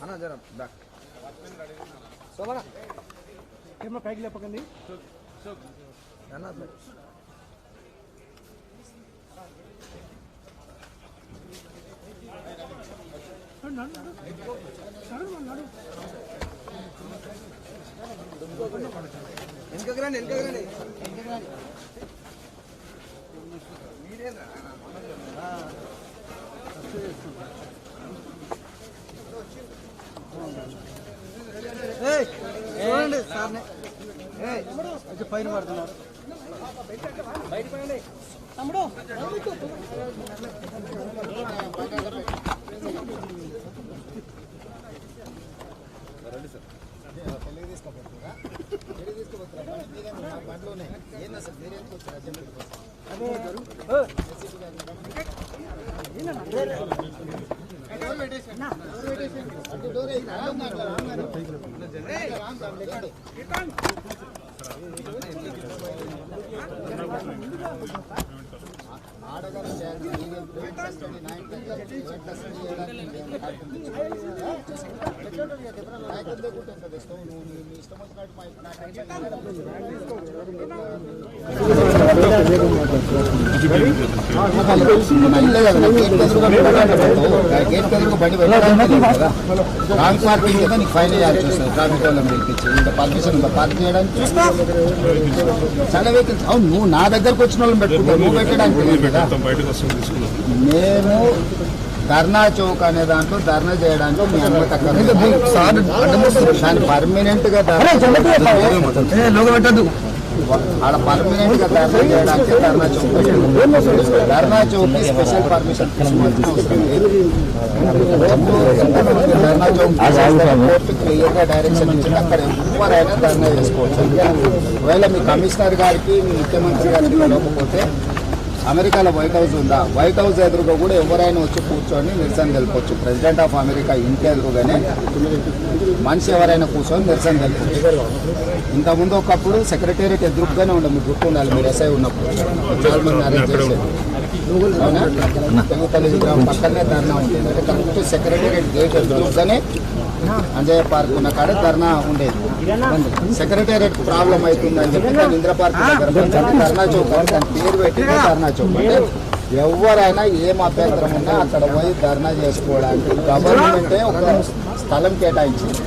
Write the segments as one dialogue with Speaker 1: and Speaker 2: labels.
Speaker 1: అన్న జర back Somana
Speaker 2: camera పైకి లేపకండి
Speaker 1: అన్న వెనకగ్రండి మీరేంద్రా చూడండి సార్ని పైన పడుతున్నారు తమ్ముడు రండి సార్ పెళ్ళి తీసుకోబోతున్నా బండ్లు ఉన్నాయి ఏందా సార్ వేరే రాంగ్ పార్కింగ్ కదా నీకు ఫైన్ వేయాల్సి వస్తుంది ట్రాఫిక్ వాళ్ళని పిలిపించి ఇంకా పర్మిషన్ పార్క్ చేయడానికి చాలా వెహికల్స్ అవును నువ్వు నా దగ్గరకు వచ్చిన వాళ్ళని పెట్టుకుంటావు నువ్వు పెట్టడానికి కదా మేము ధర్నా చౌక్ అనే దాంట్లో ధర్నా చేయడానికి మీ అనుమతి దాన్ని పర్మనెంట్ గా ఆడ పర్మనెంట్ గా ధర్నా చేయడానికి ధర్నా చౌక్ స్పెషల్ పర్మిషన్ ధర్నా చౌక్ కోర్టు క్లియర్ గా డైరెక్షన్ ఇచ్చి అక్కడ ఎవరైనా ధర్నా చేసుకోవచ్చు. ఒకవేళ మీ కమిషనర్ గారికి మీ ముఖ్యమంత్రి గారికి తెలియకపోతే అమెరికాలో వైట్ హౌస్ ఉందా, వైట్ హౌస్ ఎదురుగా కూడా ఎవరైనా వచ్చి కూర్చొని నిరసన తెలుపొచ్చు. ప్రెసిడెంట్ ఆఫ్ అమెరికా ఇంటి ఎదురుగానే మనిషి ఎవరైనా కూర్చొని నిరసన తెలుపొచ్చు. ఇంతకుముందు ఒకప్పుడు సెక్రటేరియట్ ఎదురుగానే ఉండే మీకు గుర్తు ఉండాలి, మీరు ఎస్ఐ ఉన్నప్పుడు చాలా మంది అరెస్ట్ చేసేది అవునా. తెలుగు తల్లి విగ్రహం పక్కనే ధర్నా ఉంది, అంటే కరెక్ట్ సెక్రటేరియట్ గేట్ ఎదురుగానే అంజయ్య పార్క్ ఉన్న కాడ ధర్నా ఉండేది. సెక్రటేరియట్ ప్రాబ్లం అవుతుందని చెప్పి దాని ఇంద్ర పార్క్ దగ్గర ధర్నా చౌక్ అని దాని పేరు పెట్టి ధర్నా చౌక్ అంటే ఎవరైనా ఏం అభ్యంతరం ఉన్నా అక్కడ పోయి ధర్నా చేసుకోవడానికి గవర్నమెంటే ఒక స్థలం కేటాయించింది.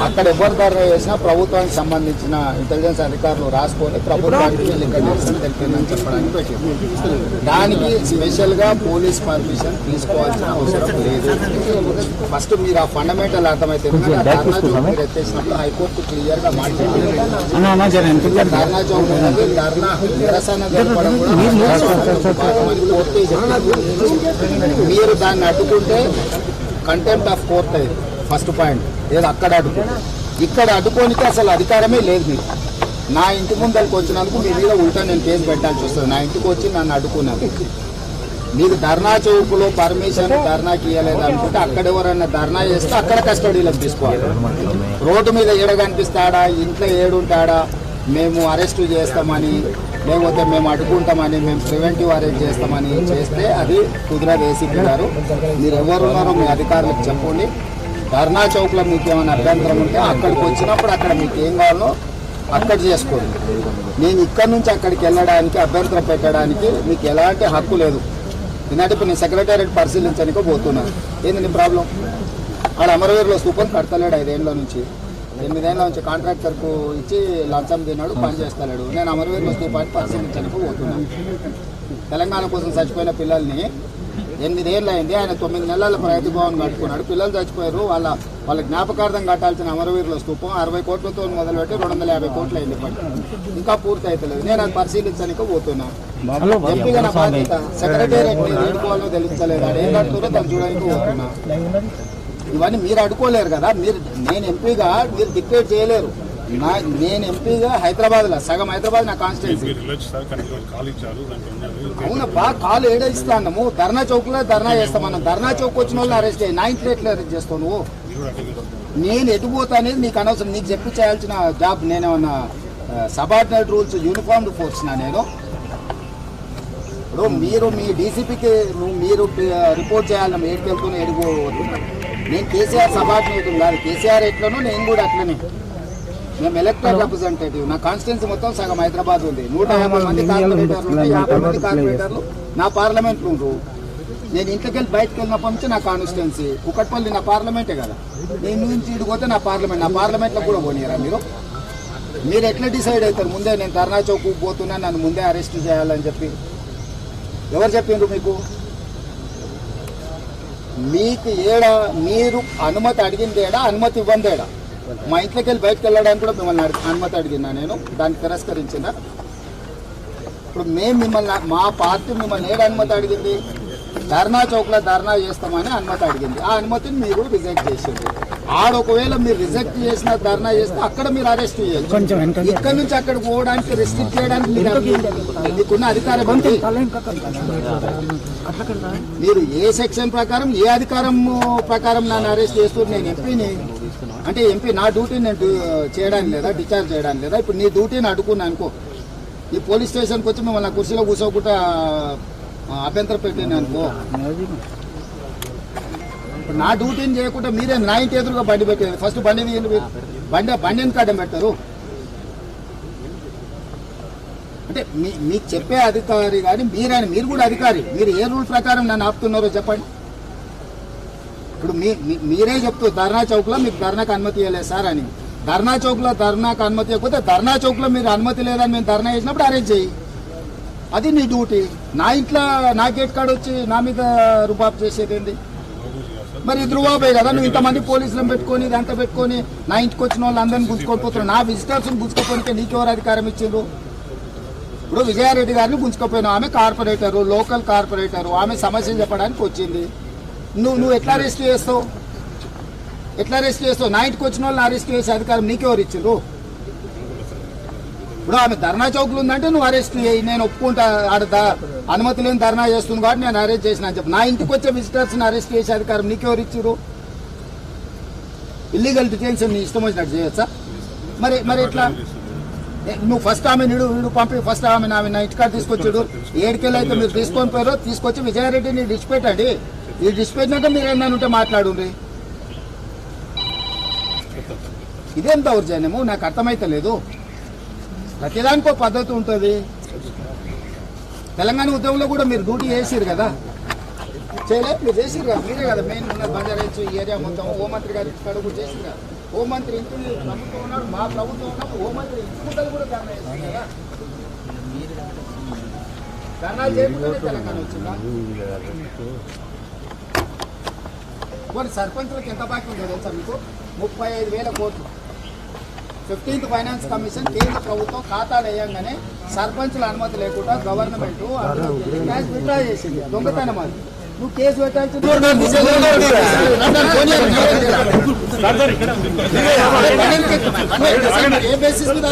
Speaker 1: అక్కడ ఎవరు ధర్నా చేసినా ప్రభుత్వానికి సంబంధించిన ఇంటెలిజెన్స్ అధికారులు రాసుకొని ప్రభుత్వానికి వీళ్ళు ఇక్కడ నిరసన తెలిపిందని చెప్పడానికి పెట్టింది. దానికి స్పెషల్ గా పోలీస్ పర్మిషన్ తీసుకోవాల్సిన అవసరం లేదు. ఫస్ట్ మీరు ఆ ఫండమెంటల్ అర్థమైతే ధర్నా చౌక్ మీరు ఎత్తేసినప్పుడు హైకోర్టు క్లియర్ గా మాట్లాడింది ధర్నా చౌక్ అనేది ధర్నా నిరసన జరపడం కూడా మీరు దాన్ని అడ్డుకుంటే కంటెంప్ట్ ఆఫ్ కోర్ట్ అయ్యింది. ఫస్ట్ పాయింట్ ఏదో అక్కడ అడ్డుకుంటే ఇక్కడ అడ్డుకోనికి అసలు అధికారమే లేదు మీకు. నా ఇంటి ముందరికి వచ్చినందుకు మీ మీద ఉల్టా నేను కేసు పెట్టాల్సి వస్తుంది. నా ఇంటికి వచ్చి నన్ను అడ్డుకున్నాను. మీరు ధర్నా చౌక్లో పర్మిషన్ ధర్నాకి ఇవ్వలేదు అనుకుంటే అక్కడ ఎవరైనా ధర్నా చేస్తే అక్కడ కస్టడీలోకి తీసుకోవాలి. రోడ్డు మీద ఏడ కనిపిస్తాడా, ఇంట్లో ఏడుంటాడా, మేము అరెస్టు చేస్తామని లేకపోతే మేము అడ్డుకుంటామని మేము ప్రివెంటివ్ అరెస్ట్ చేస్తామని చేస్తే అది కుదరదు. ఏసీపీ గారు మీరు ఎవరున్నారో మీ అధికారులకు చెప్పండి. ధర్నా చౌక్లో మీకు ఏమైనా అభ్యంతరం ఉంటే అక్కడికి వచ్చినప్పుడు అక్కడ మీకు ఏం కావాలో అక్కడ చేసుకోండి. నేను ఇక్కడ నుంచి అక్కడికి వెళ్ళడానికి అభ్యంతరం పెట్టడానికి మీకు ఎలాంటి హక్కు లేదు. ఎందుకంటే ఇప్పుడు నేను సెక్రటేరియట్ పరిశీలించడానికి పోతున్నాను. ఏంది నీ ప్రాబ్లం? ఆడ అమరవీరులో స్థూపం కడతలేడు 5 ఏళ్ళ నుంచి 8 ఏళ్ళ నుంచి కాంట్రాక్టర్కు ఇచ్చి లంచం తిన్నాడు, పని చేస్తలేడు. నేను అమరవీరులో స్థూపాన్ని పరిశీలించడానికి పోతున్నాను. తెలంగాణ కోసం చచ్చిపోయిన పిల్లల్ని 8 ఏళ్ళు అయింది. ఆయన 9 నెలల రైతు భవన్ కట్టుకున్నాడు. పిల్లలు చచ్చిపోయారు. వాళ్ళ జ్ఞాపకార్థం కట్టాల్సిన అమరవీరుల స్థూపం 60 కోట్లతో మొదలుపెట్టి 250 కోట్లు అయింది. ఇంకా పూర్తి అవుతలేదు. నేను అది పరిశీలించడానికి పోతున్నా. ఎంపీగా నా బాధ్యత సెక్రటేరియట్ ఎదుర్కోవాలో తెలుస్తలేదు. అది ఏం కడుతుందో దాన్ని చూడడానికి పోతున్నా. ఇవన్నీ మీరు అడ్డుకోలేరు కదా. నేను ఎంపీగా మీరు డిక్టేట్ చేయలేరు. నేను ఎంపీగా హైదరాబాద్లో సగం హైదరాబాద్ నా కాన్స్టిట్యూన్సీ. అవునబ్బా, కాలు ఏడేస్తాము. ధర్నా చౌక్లో ధర్నా చేస్తామన్నా. ధర్నా చౌక్ వచ్చిన వాళ్ళు అరెస్ట్ అయ్యి 9th ఎట్లా అరెస్ట్ చేస్తావు నువ్వు? నేను ఎటుపోతా అనేది నీకు అనవసరం. నీకు చెప్పి చేయాల్సిన జాబ్ నేనేమన్నా సబార్డినేట్ రూల్స్ యూనిఫామ్డ్ ఫోర్స్ నా నేను? ఇప్పుడు మీరు మీ డీసీపీకి మీరు రిపోర్ట్ చేయాలి, ఏడికి వెళ్తున్నా ఎడుగు. నేను కేసీఆర్ సబార్డినేట్ కాదు, కేసీఆర్ ఎట్లనో నేను కూడా అట్లనే. మేము ఎలక్టెడ్ రిప్రజెంటేటివ్. నా కాన్స్టిట్యున్సీ మొత్తం సగం హైదరాబాద్ ఉంది. 150 మంది కార్పొరేటర్లు ఉంటే 50 మంది కార్పొరేటర్లు నా పార్లమెంట్లో ఉండరు. నేను ఇంట్లోకి వెళ్ళి బయటకు వెళ్ళినప్పటి నుంచి నా కాన్స్టిట్యున్సీ కుకట్పల్లి నా పార్లమెంటే కదా. నేను నుంచి ఇడిపోతే నా పార్లమెంట్లో కూడా పోనీయరా మీరు? మీరు ఎట్లా డిసైడ్ అవుతారు ముందే? నేను ధర్నా చౌక్ పోతున్నా, నన్ను ముందే అరెస్ట్ చేయాలని చెప్పి ఎవరు చెప్పిండ్రు మీకు? మీకు మీరు అనుమతి అడిగింది ఏడా, అనుమతి ఇవ్వండి ఏడా? మా ఇంట్లోకి వెళ్ళి బయటకు వెళ్ళడానికి కూడా మిమ్మల్ని అనుమతి అడిగినా నేను, దాన్ని తిరస్కరించిన. ఇప్పుడు మేము మిమ్మల్ని, మా పార్టీ మిమ్మల్ని ఏడు అనుమతి అడిగింది? ధర్నా చౌక్లో ధర్నా చేస్తామని అనుమతి అడిగింది. ఆ అనుమతిని మీరు రిజెక్ట్ చేసింది. ఒకవేళ మీరు రిజెక్ట్ చేసిన ధర్నా చేస్తే అక్కడ మీరు అరెస్ట్ చేయొచ్చు. ఇక్కడ నుంచి అక్కడికి పోవడానికి రెస్ట్రిక్ట్ చేయడానికి మీకున్న అధికారం ఉంది. మీరు ఏ సెక్షన్ ప్రకారం, ఏ అధికారం ప్రకారం నన్ను అరెస్ట్ చేస్తూ? నేను ఎంపీని అంటే ఎంపీ నా డ్యూటీ నేను చేయడానికి లేదా, డిశ్చార్జ్ చేయడానికి లేదా? ఇప్పుడు నీ డ్యూటీని అడుగున్నా అనుకో, ఈ పోలీస్ స్టేషన్కి వచ్చి మిమ్మల్ని కుర్చీలో కూర్చోకుండా అభ్యంతరం పెట్టాను అనుకో, నా డ్యూటీని చేయకుండా మీరే నా ఇంటి ఎదురుగా బండి పెట్టేది. ఫస్ట్ బండిని కాడం పెట్టారు. అంటే మీకు చెప్పే అధికారి కానీ మీరు కూడా అధికారి. మీరు ఏ రూల్ ప్రకారం నన్ను ఆపుతున్నారో చెప్పండి. ఇప్పుడు మీరే చెప్తూ ధర్నా చౌక్లో మీకు ధర్నాకు అనుమతి ఇవ్వలేదు సార్ అని. ధర్నా చౌక్లో ధర్నాకు అనుమతి ఇవ్వకపోతే ధర్నా చౌక్లో మీరు అనుమతి లేదని మేము ధర్నా చేసినప్పుడు అరేంజ్ చేయి. అది నీ డ్యూటీ. నా ఇంట్లో నా గేట్ కాడ వచ్చి నా మీద రుబాబు చేసేది ఏంటి? మరి ఇది రుబాబే కదా. నువ్వు ఇంతమంది పోలీసులను పెట్టుకొని ఇదంతా పెట్టుకొని నా ఇంటికి వచ్చిన వాళ్ళు అందరినీ గుంజుకోకపోతున్నావు. నా విజిటర్స్ని గుంజుకోపోయితే నీకెవరు అధికారం ఇచ్చిండ్రు? ఇప్పుడు విజయారెడ్డి గారిని గుంజుకోపోయినావు. ఆమె కార్పొరేటరు, లోకల్ కార్పొరేటరు. ఆమె సమస్యలు చెప్పడానికి వచ్చింది. నువ్వు ఎట్లా అరెస్ట్ చేస్తావు? నా ఇంటికి వచ్చిన వాళ్ళని అరెస్ట్ చేసే అధికారం నీకెవరు ఇచ్చిండ్రు? ఇప్పుడు ఆమె ధర్నా చౌక్లు ఉందంటే నువ్వు అరెస్ట్ చేయి, నేను ఒప్పుకుంటా. అనుమతి లేని ధర్నా చేస్తుంది కాబట్టి నేను అరెస్ట్ చేసిన అని చెప్పి. నా ఇంటికి వచ్చే విజిటర్స్ని అరెస్ట్ చేసే అధికారం నీకెవరు ఇచ్చారు? ఇల్లీగల్ డిటెన్షన్ నీ ఇష్టం వచ్చినట్టు చేయొచ్చా? మరి ఎట్లా? నువ్వు ఫస్ట్ ఆమె వీడు పంపి ఫస్ట్ ఆమె నా ఇంటికాడ తీసుకొచ్చాడు. ఏడుకెళ్ళి అయితే మీరు తీసుకొని పోయారో తీసుకొచ్చి విజయారెడ్డిని డిష్ పెట్టండి. ఈ డిష్ పెట్టినాక మీరు ఏమన్నా ఉంటే మాట్లాడుండ్రి. ఇదేం దౌర్జన్యము నాకు అర్థమైతే లేదు. ప్రతిదానికో పద్ధతి ఉంటుంది. తెలంగాణ ఉద్యమంలో కూడా మీరు డ్యూటీ చేసిరు కదా, చేయలేదు? మీరు చేసిరు కదా, మీరే కదా మెయిన్ ఉన్న బంజారాహిల్స్ ఏరియా మొత్తం. హోంమంత్రి గారి ఇక్కడ కూడా చేసిరు కదా. హోంమంత్రి ఇంటి ప్రభుత్వం ఉన్నాడు, మా ప్రభుత్వం ఉన్నప్పుడు హోంమంత్రి ఇంటి కూడా ధర్నా చేస్తుంది కదా. ధర్నా చేయకుండానే తెలంగాణ వచ్చిందా? కొన్ని సర్పంచులకు ఎంత బాకీ ఉందో తెలుసా మీకు? 35,000 కోట్లు. 15th ఫైనాన్స్ కమిషన్ కేంద్ర ప్రభుత్వం ఖాతాలు వేయంగానే సర్పంచుల అనుమతి లేకుండా గవర్నమెంట్ క్యాష్ విత్డ్రా చేసింది. దొంగతనం అది. నువ్వు కేసు పెట్టాల్సింది. ఏ బేసిస్ మీద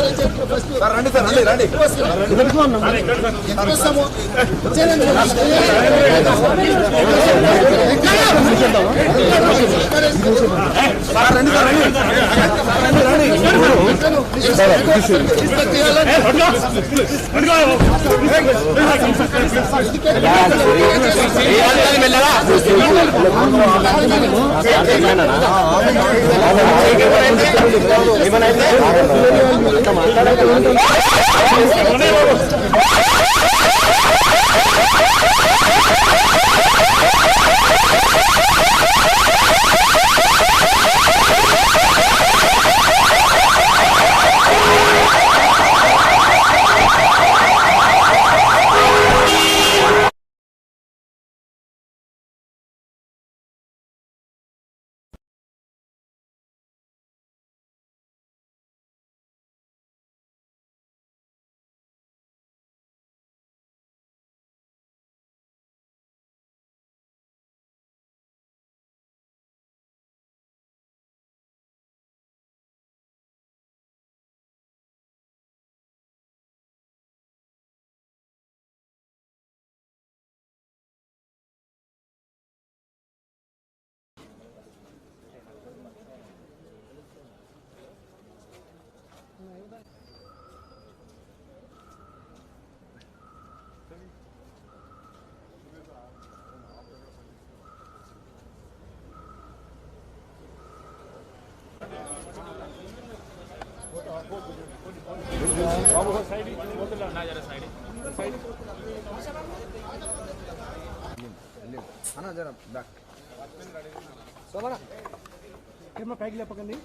Speaker 2: కెమెరా పైకి లేపకండి.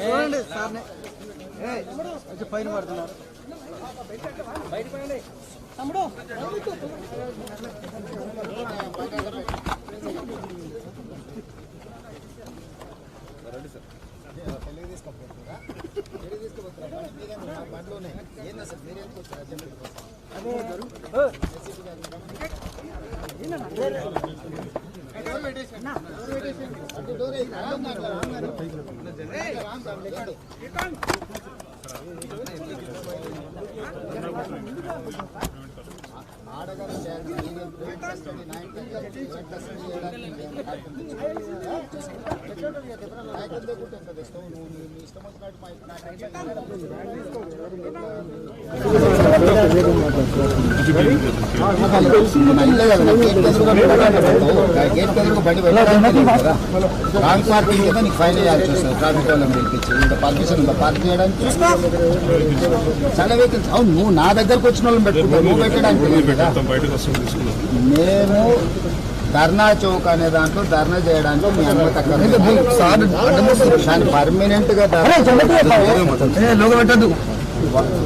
Speaker 3: చూడండి సార్ని పైన పడుతున్నారు. తమ్ముడు
Speaker 1: రాంగ్ పార్కింగ్ కింద నీకు ఫైన్ వేయాల్సి వస్తుంది. ట్రాఫిక్ వాళ్ళని పిలిపించి ఇంకా పర్మిషన్ ఉందా పార్క్ చేయడానికి? చాలా వెహికల్స్. అవును, నువ్వు నా దగ్గరకు వచ్చిన వాళ్ళని పెట్టుకుంటావు, నువ్వు పెట్టడానికి. మేము ధర్నా చౌక్ అనే దాంట్లో ధర్నా చేయడానికి మీ అనుమతి అక్కర్లేదు. పర్మనెంట్ గా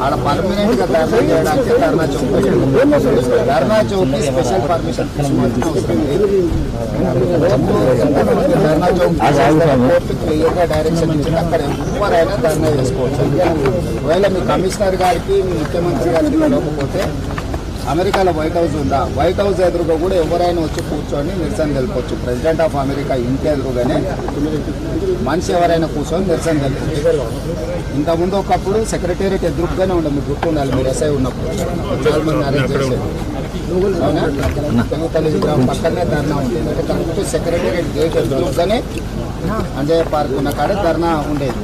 Speaker 1: ఆడ పర్మనెంట్ గా ధర్నా చేయడానికి ధర్నా చౌక్ పెట్టాడు. ధర్నా చౌక్ స్పెషల్ పర్మిషన్ ధర్నా చౌక్ కోర్టుకు క్లియర్గా డైరెక్షన్ ఇచ్చింది. అక్కడ ఎవరైనా ధర్నా చేసుకోవచ్చు. ఒకవేళ మీ కమిషనర్ గారికి మీ ముఖ్యమంత్రి గారికి తెలియకపోతే అమెరికాలో వైట్ హౌస్ ఉందా? వైట్ హౌస్ ఎదురుగా కూడా ఎవరైనా వచ్చి కూర్చొని నిరసన తెలుపొచ్చు. ప్రెసిడెంట్ ఆఫ్ అమెరికా ఇంటి ఎదురుగానే మనిషి ఎవరైనా కూర్చొని నిరసన తెలుపొచ్చు. ఇంతకుముందు ఒకప్పుడు సెక్రటేరియట్ ఎదురుగానే ఉండే, మీరు గుర్తు ఉండాలి. మీరు ఎస్ఐ ఉన్నప్పుడు చాలా మంది అరెస్ట్ చేసేది. అవునా? తెలుగుతల్లి విగ్రహం పక్కనే ధర్నా ఉండేది. అంటే కరెక్ట్ సెక్రటేరియట్ గేట్ ఎదురుగానే అంజయ్య పార్క్ ఉన్న కాడ ధర్నా ఉండేది.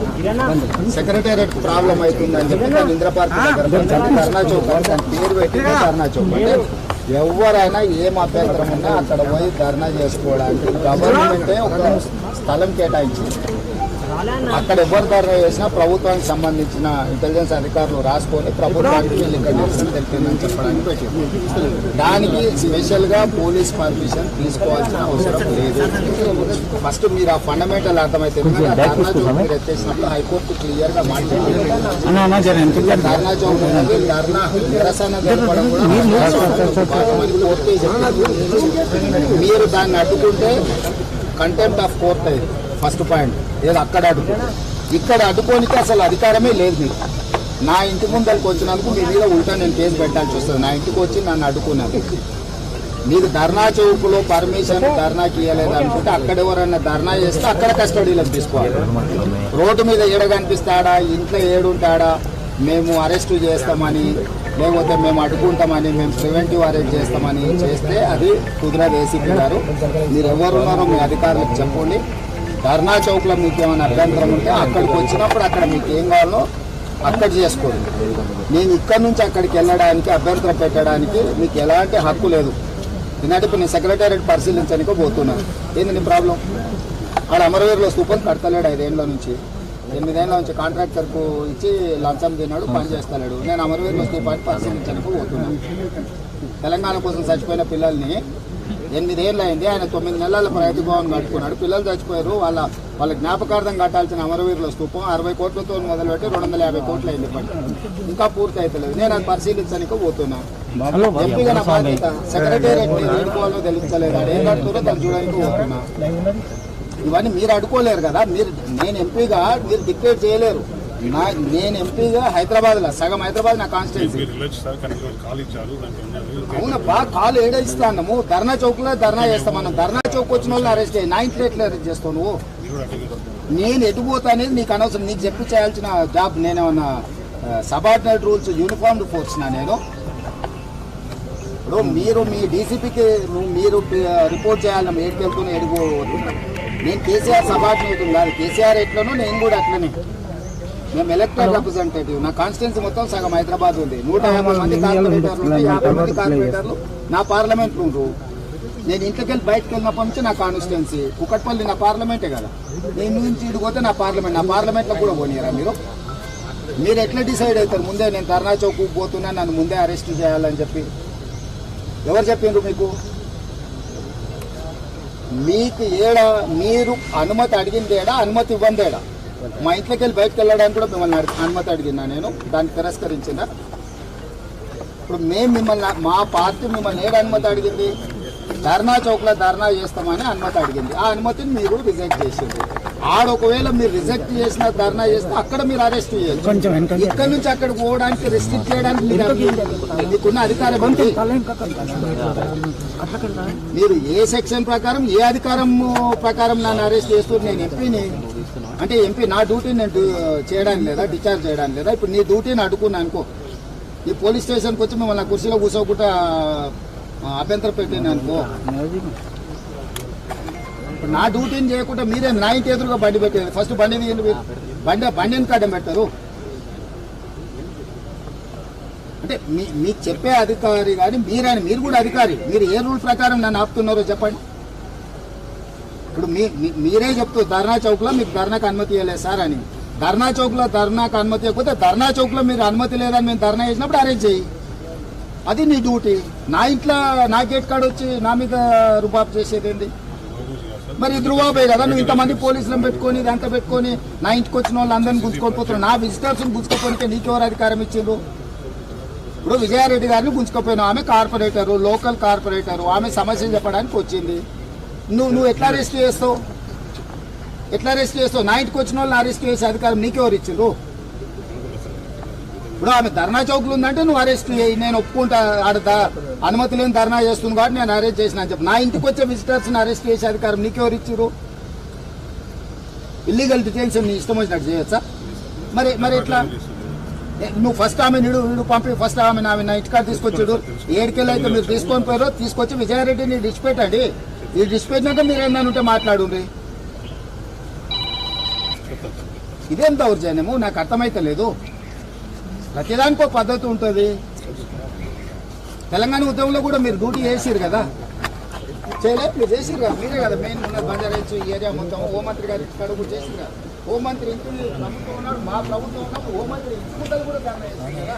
Speaker 1: సెక్రటేరియట్ ప్రాబ్లం అవుతుందని చెప్పి ఇంద్ర పార్క్ దగ్గర ధర్నా చౌక్ దాని పేరు పెట్టి ధర్నా చౌక్. అంటే ఎవరైనా ఏం అభ్యంతరం ఉన్నా అక్కడ పోయి ధర్నా చేసుకోవడానికి గవర్నమెంటే ఒక స్థలం కేటాయించింది. అక్కడ ఎవరు ధర్నా చేసినా ప్రభుత్వానికి సంబంధించిన ఇంటెలిజెన్స్ అధికారులు రాసుకొని ప్రభుత్వానికి వీళ్ళు ఇక్కడ నిరసన తెలిపిందని చెప్పడానికి పెట్టింది. దానికి స్పెషల్ గా పోలీస్ పర్మిషన్ తీసుకోవాల్సిన అవసరం లేదు. ఫస్ట్ మీరు ఆ ఫండమెంటల్ అర్థమైతే ధర్నా చౌక్ మీరు ఎత్తేసినప్పుడు హైకోర్టు క్లియర్ గా మాట్లాడింది. ధర్నా చౌక్ అనేది ధర్నా నిరసన జరపడం కూడా మీరు దాన్ని అడ్డుకుంటే కంటెంప్ట్ ఆఫ్ కోర్ట్ అయింది. ఫస్ట్ పాయింట్ ఏదో అక్కడ అడ్డుకో, ఇక్కడ అడ్డుకోనికి అసలు అధికారమే లేదు మీకు. నా ఇంటి ముందరికి వచ్చినందుకు మీ మీద ఉల్టా నేను కేసు పెట్టాల్సి వస్తుంది. నా ఇంటికి వచ్చి నన్ను అడ్డుకున్నాను. మీకు ధర్నా చౌక్లో పర్మిషన్ ధర్నాకి ఇవ్వలేదు అనుకుంటే అక్కడ ఎవరైనా ధర్నా చేస్తే అక్కడ కస్టడీలోకి తీసుకోవాలి. రోడ్డు మీద ఏడ కనిపిస్తాడా, ఇంట్లో ఏడుంటాడా, మేము అరెస్టు చేస్తామని లేకపోతే మేము అడ్డుకుంటామని మేము ప్రివెంటివ్ అరెస్ట్ చేస్తామని చేస్తే అది కుదరదు. ఏసీపీ గారు మీరు ఎవరున్నారో మీ అధికారులకు చెప్పండి. ధర్నా చౌక్లో మీకు ఏమైనా అభ్యంతరం ఉంటే అక్కడికి వచ్చినప్పుడు అక్కడ మీకు ఏం కావాలో అక్కడ చేసుకోండి. నేను ఇక్కడి నుంచి అక్కడికి వెళ్ళడానికి అభ్యంతరం పెట్టడానికి మీకు ఎలాంటి హక్కు లేదు. ఎందుకంటే ఇప్పుడు నేను సెక్రటేరియట్ పరిశీలించడానికి పోతున్నాను. ఏంది నీ ప్రాబ్లం? ఆడ అమరవీరులో స్థూపం కడతలేడు 5 ఏళ్ళ నుంచి. 8 ఏళ్ళ నుంచి కాంట్రాక్టర్కు ఇచ్చి లంచం తిన్నాడు, పని చేస్తలేడు. నేను అమరవీరులో స్థూపాన్ని పరిశీలించడానికి పోతున్నాను. తెలంగాణ కోసం చచ్చిపోయిన పిల్లల్ని 8 ఏళ్ళు అయింది. ఆయన 9 నెలల రైతు భవన్ కట్టుకున్నాడు. పిల్లలు చచ్చిపోయారు. వాళ్ళ జ్ఞాపకార్థం కట్టాల్సిన అమరవీరుల స్థూపం 60 కోట్లతో మొదలుపెట్టి 250 కోట్లు అయింది. ఇంకా పూర్తి అవుతలేదు. నేను అది పరిశీలించడానికి పోతున్నా. ఎంపీగా నా బాధ్యత సెక్రటేరియట్ ఎన్నుకోవాలో తెలుస్తలేదు. అది ఏం కడుతుందో దాన్ని చూడడానికి పోతున్నా. ఇవన్నీ మీరు అడ్డుకోలేరు కదా. నేను ఎంపీగా మీరు డిక్టేట్ చేయలేరు. నేను ఎంపీగా హైదరాబాద్లో సగం హైదరాబాద్ నా కాన్స్టిట్యున్సీ. అవునబ్బా, కాలు ఏడేస్తాము. ధర్నా చౌక్లో ధర్నా చేస్తామన్నా. ధర్నా చౌక్ వచ్చిన వాళ్ళు అరెస్ట్ అయ్యి 9th ఎట్లా అరెస్ట్ చేస్తావు నువ్వు? నేను ఎటుపోతా అనేది నీకు అనవసరం. నీకు చెప్పి చేయాల్సిన జాబ్ నేనేమన్నా సబార్డినేట్ రూల్స్ యూనిఫామ్డ్ ఫోర్స్ నా నేను. ఇప్పుడు మీరు మీ డీసీపీకి మీరు రిపోర్ట్ చేయాలి, ఏడికి వెళ్తున్నా ఎడుగు. నేను కేసీఆర్ సబార్డినేట్ కాదు, కేసీఆర్ ఎట్లనో నేను కూడా అట్లనే. మేము ఎలక్టెడ్ రిప్రజెంటేటివ్. నా కాన్స్టిట్యున్సీ మొత్తం సగం హైదరాబాద్ ఉంది. 150 మంది కార్పొరేటర్లు ఉంటే 50 మంది కార్పొరేటర్లు నా పార్లమెంట్లో ఉండరు. నేను ఇంట్లోకి వెళ్ళి బయటకు వెళ్ళినప్పటి నుంచి నా కాన్స్టిట్యున్సీ కుకట్పల్లి నా పార్లమెంటే కదా. నేను నుంచి ఇడిపోతే నా పార్లమెంట్లో కూడా పోనీరా మీరు? మీరు ఎట్లా డిసైడ్ అవుతారు ముందే? నేను ధర్నా చౌక్ పోతున్నా, నన్ను ముందే అరెస్ట్ చేయాలని చెప్పి ఎవరు చెప్పిండ్రు మీకు? మీకు మీరు అనుమతి అడిగింది ఏడా, అనుమతి ఇవ్వండి ఏడా? మా ఇంట్లోకి వెళ్ళి బయటకు వెళ్ళడానికి కూడా మిమ్మల్ని అనుమతి అడిగినా నేను, దాన్ని తిరస్కరించిన. ఇప్పుడు మేము మిమ్మల్ని, మా పార్టీ మిమ్మల్ని ఏడు అనుమతి అడిగింది? ధర్నా చౌక్లో ధర్నా చేస్తామని అనుమతి అడిగింది. ఆ అనుమతిని మీరు రిజెక్ట్ చేసింది. ఒకవేళ మీరు రిజెక్ట్ చేసిన ధర్నా చేస్తే అక్కడ మీరు అరెస్ట్ చేయొచ్చు. ఇక్కడ నుంచి అక్కడికి పోవడానికి రెస్ట్రిక్ట్ చేయడానికి మీకున్న అధికారం ఏంటి? మీరు ఏ సెక్షన్ ప్రకారం, ఏ అధికారం ప్రకారం నన్ను అరెస్ట్ చేస్తూ? నేను ఎంపీని అంటే ఎంపీ నా డ్యూటీని నేను చేయడానికి లేదా, డిశ్చార్జ్ చేయడానికి లేదా? ఇప్పుడు నీ డ్యూటీని అడ్డుకున్నా అనుకో, ఈ పోలీస్ స్టేషన్కి వచ్చి మిమ్మల్ని కుర్చీలో కూర్చోకుండా అభ్యంతరం పెట్టాను అనుకో, ఇప్పుడు నా డ్యూటీని చేయకుండా మీరే నా ఇంటి ఎదురుగా బండి పెట్టారు. ఫస్ట్ బండి తీయండి మీరు. బండిని కాడం పెట్టారు. అంటే మీకు చెప్పే అధికారి కానీ మీరు కూడా అధికారి. మీరు ఏ రూల్ ప్రకారం నన్ను ఆపుతున్నారో చెప్పండి. ఇప్పుడు మీరే చెప్తూ ధర్నా చౌక్లో మీకు ధర్నాకు అనుమతి ఇవ్వలేదు సార్ అని. ధర్నా చౌక్లో ధర్నాకు అనుమతి ఇవ్వకపోతే ధర్నా చౌక్లో మీరు అనుమతి లేదని మేము ధర్నా చేసినప్పుడు అరెస్ట్ చేయి. అది నీ డ్యూటీ. నా ఇంట్లో నా గేట్ కాడ వచ్చి నా మీద రుబాబు చేసేది ఏంటి? మరి ఇది రుబాబే కదా. నువ్వు ఇంతమంది పోలీసులను పెట్టుకొని ఇదంతా పెట్టుకొని నా ఇంటికి వచ్చిన వాళ్ళు అందరినీ గుంజుకొని పోతున్నావు. నా విజిటర్స్ని గుంజుకోపోయితే నీకెవరు అధికారం ఇచ్చిండ్రు? ఇప్పుడు విజయారెడ్డి గారిని గుంజుకోపోయినావు. ఆమె కార్పొరేటరు, లోకల్ కార్పొరేటరు. ఆమె సమస్య చెప్పడానికి వచ్చింది. నువ్వు ఎట్లా అరెస్ట్ చేస్తావు? నా ఇంటికి వచ్చిన వాళ్ళని అరెస్ట్ చేసే అధికారం నీకెవరు ఇచ్చిండ్రు? ఇప్పుడు ఆమె ధర్నా చౌక్లు ఉందంటే నువ్వు అరెస్ట్ చేయి, నేను ఒప్పుకుంటా. అనుమతి లేని ధర్నా చేస్తుంది కాబట్టి నేను అరెస్ట్ చేసిన అని చెప్పి నా ఇంటికి వచ్చే విజిటర్స్ని అరెస్ట్ చేసే అధికారం నీకెవరు ఇచ్చారు? ఇల్లీగల్ డిటెన్షన్ నీ ఇష్టం వచ్చినట్టు చేయొచ్చా? మరి ఎట్లా? నువ్వు ఫస్ట్ ఆమె వీడు పంపి ఫస్ట్ ఆమె నా ఇంటికాడ తీసుకొచ్చాడు. ఏడుకెళ్ళి అయితే మీరు తీసుకొని పోయారో తీసుకొచ్చి విజయారెడ్డిని డిస్పెట్టండి. ఈ డిస్పెట్టినాక మీరు ఏందని ఉంటే మాట్లాడుండ్రి. ఇదేం దౌర్జన్యము నాకు అర్థమైతే లేదు. ప్రతిదానికో పద్ధతి ఉంటుంది. తెలంగాణ ఉద్యమంలో కూడా మీరు డ్యూటీ చేసిరు కదా, చేయలేదు? మీరు చేసిరు కదా, మీరే కదా మెయిన్ ఉన్న బంజారాహిల్స్ ఏరియా మొత్తం హోంమంత్రి గారి ఇక్కడ కూడా చేసిరు కదా. హోంమంత్రి ఇంటి ప్రభుత్వం ఉన్నాడు, మా ప్రభుత్వం ఉన్నప్పుడు హోంమంత్రి ఇంటికుంటది కూడా ధర్నా చేస్తుంది కదా.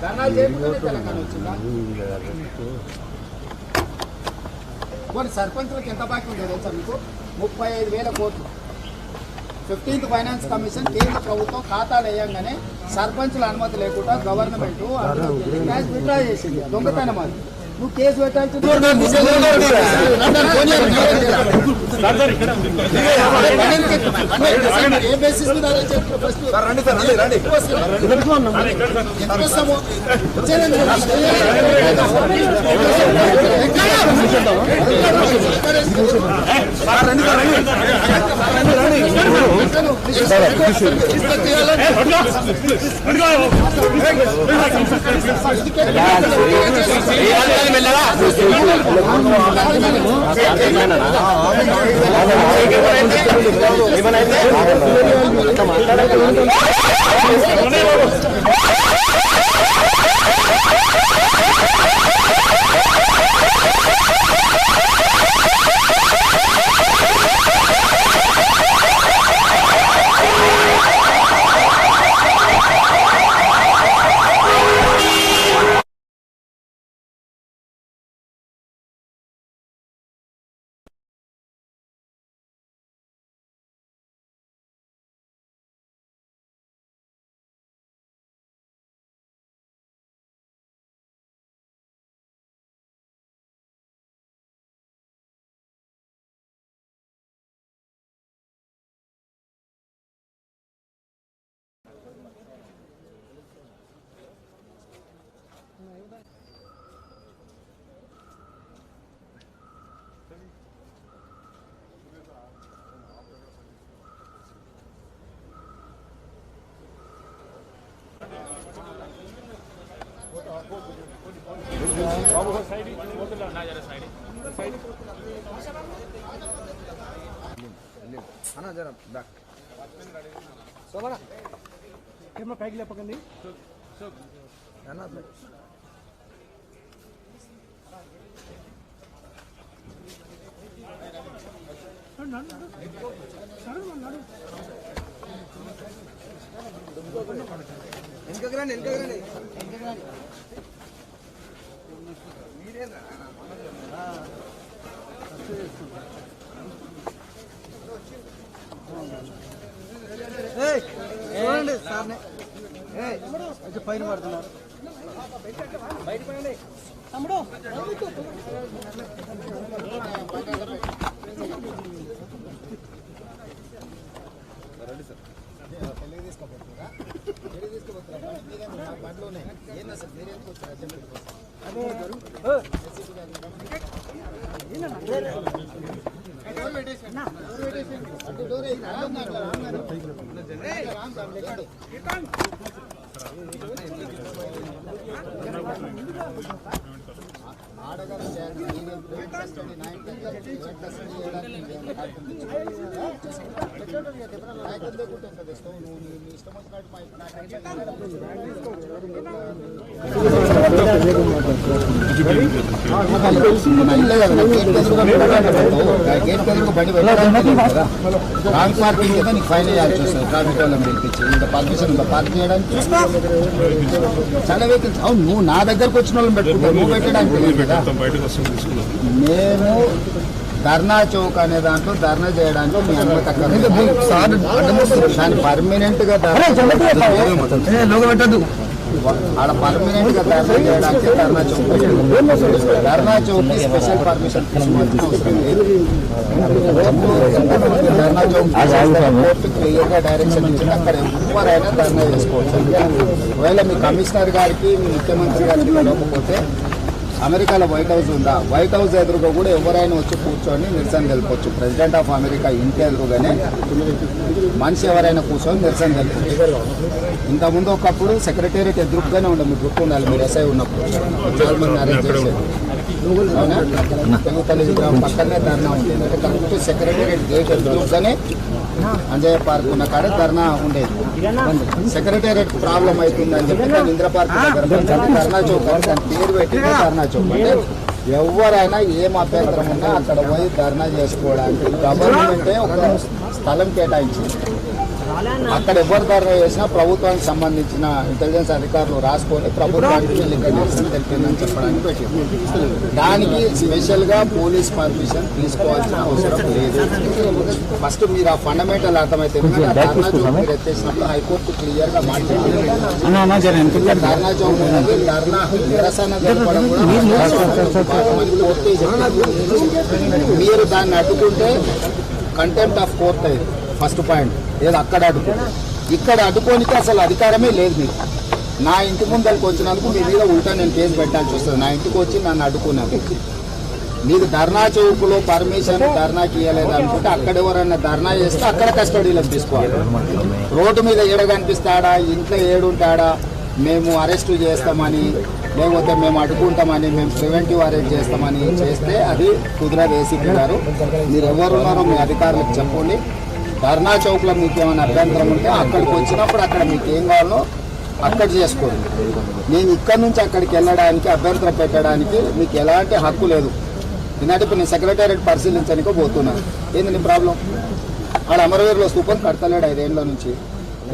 Speaker 1: ధర్నా చేయకుండానే తెలంగాణ వచ్చిందా? కొన్ని సర్పంచులకు ఎంత బాకీ ఉందో తెలుసా మీకు? 35,000 కోట్లు. 15th ఫైనాన్స్ కమిషన్ కేంద్ర ప్రభుత్వం ఖాతాలు వేయంగానే సర్పంచుల అనుమతి లేకుండా గవర్నమెంట్ క్యాష్ విత్డ్రా చేసింది. దొంగతనం అది. నువ్వు కేసు పెట్టాల్సింది. ఏ బేసిస్ మీద
Speaker 3: అన్న జర బ్యాక్ సోమనా
Speaker 2: కెమెరా పైకి లేపకండి.
Speaker 3: అన్న వెనకకి రండి చూడండి సార్ని అయితే పైన పడుతున్నారు.
Speaker 2: తమ్ముడు
Speaker 1: రాంగ్ పార్కింగ్ కదా నీకు ఫైన్ వేయాల్సి వస్తుంది. ట్రాఫిక్ వాళ్ళని పిలిపించి ఇంకా పర్మిషన్ ఉందా పార్క్ చేయడానికి? చాలా వెహికల్స్. అవును, నువ్వు నా దగ్గరకు వచ్చిన వాళ్ళని పెట్టుకుంటావు, నువ్వు పెట్టడానికి తెలియదు కదా. మేము ధర్నా చౌక్ అనే దాంట్లో ధర్నా చేయడానికి మీ అనుమతి అక్కర్లేదు. దాన్ని పర్మనెంట్ గా ఆడ పర్మనెంట్ గా ధర్నా చేయడానికి ధర్నా చౌక్ ధర్నా చౌక్ స్పెషల్ పర్మిషన్ తీసుకోవాల్సిన అవసరం లేదు. ధర్నా చౌక్ కోర్టు క్లియర్ గా డైరెక్షన్ ఇచ్చింది, అక్కడ ఎవరైనా ధర్నా చేసుకోవచ్చు. ఒకవేళ మీ కమిషనర్ గారికి మీ ముఖ్యమంత్రి గారికి తెలియకపోతే అమెరికాలో వైట్ హౌస్ ఉందా? వైట్ హౌస్ ఎదురుగా కూడా ఎవరైనా వచ్చి కూర్చొని నిరసన తెలుపొచ్చు. ప్రెసిడెంట్ ఆఫ్ అమెరికా ఇంటి ఎదురుగానే మనిషి ఎవరైనా కూర్చొని నిరసన తెలుపొచ్చు. ఇంతకుముందు ఒకప్పుడు సెక్రటేరియట్ ఎదురుగానే ఉండే, మీకు గుర్తుండాలి, మీరు ఎస్ఐ ఉన్నప్పుడు చాలా మంది అరెస్ట్ చేశారు. అవునా? తెలుగుతల్లి విగ్రహం పక్కనే ధర్నా ఉండేది. అంటే కరెక్ట్ సెక్రటేరియట్ గేట్ ఎదురుగానే అంజయ్య పార్క్ ఉన్న కాడ ధర్నా ఉండేది. సెక్రటేరియట్ ప్రాబ్లం అవుతుందని చెప్పి దాన్ని ఇంద్ర పార్క్ దగ్గర ధర్నా చౌక్ అని దాని పేరు పెట్టి ధర్నా చౌక్. అంటే ఎవరైనా ఏం అభ్యంతరం ఉన్నా అక్కడ పోయి ధర్నా చేసుకోవడానికి గవర్నమెంటే ఒక స్థలం కేటాయించింది. అక్కడ ఎవరు ధర్నా చేసినా ప్రభుత్వానికి సంబంధించిన ఇంటెలిజెన్స్ అధికారులు రాసుకొని ప్రభుత్వానికి ఇక్కడ నిరసన తెలిపిందని చెప్పడానికి పెట్టింది. దానికి స్పెషల్ గా పోలీస్ పర్మిషన్ తీసుకోవాల్సిన అవసరం లేదు. ఫస్ట్ మీరు ఆ ఫండమెంటల్ అర్థమైతే ధర్నా చౌక్ మీరు ఎత్తేసినప్పుడు హైకోర్టు క్లియర్ గా మాట్లాడింది. ధర్నా చౌక్ ధర్నా నిరసన జరపడం కూడా మీరు దాన్ని అడ్డుకుంటే కంటెంప్ట్ ఆఫ్ కోర్ట్ అయింది. ఫస్ట్ పాయింట్ ఏదో అక్కడ అడ్డుకుంటే, ఇక్కడ అడ్డుకోనికి అసలు అధికారమే లేదు మీకు. నా ఇంటి ముందరికి వచ్చినందుకు మీ మీద ఉల్టా నేను కేసు పెట్టాల్సి వస్తుంది. నా ఇంటికి వచ్చి నన్ను అడ్డుకున్నాను. మీరు ధర్నా చౌక్లో పర్మిషన్ ధర్నాకి ఇవ్వలేదు అనుకుంటే అక్కడ ఎవరైనా ధర్నా చేస్తే అక్కడ కస్టడీలోకి తీసుకోవాలి. రోడ్డు మీద ఏడ కనిపిస్తాడా, ఇంట్లో ఏడుంటాడా, మేము అరెస్టు చేస్తామని లేకపోతే మేము అడ్డుకుంటామని మేము ప్రివెంటివ్ అరెస్ట్ చేస్తామని చేస్తే అది కుదరదు. ఏసీపీ గారు మీరు ఎవరున్నారో మీ అధికారులకు చెప్పండి. ధర్నా చౌక్లో మీకు ఏమైనా అభ్యంతరం ఉంటే అక్కడికి వచ్చినప్పుడు అక్కడ మీకు ఏం కావాలో అక్కడ చేసుకోండి. నేను ఇక్కడ నుంచి అక్కడికి వెళ్ళడానికి అభ్యంతరం పెట్టడానికి మీకు ఎలాంటి హక్కు లేదు. ఎందుకంటే ఇప్పుడు నేను సెక్రటేరియట్ పరిశీలించడానికి పోతున్నాను. ఏంది నీ ప్రాబ్లం? ఆడ అమరవీరులో స్తూపం కడతలేడు 5 ఏళ్ళ నుంచి.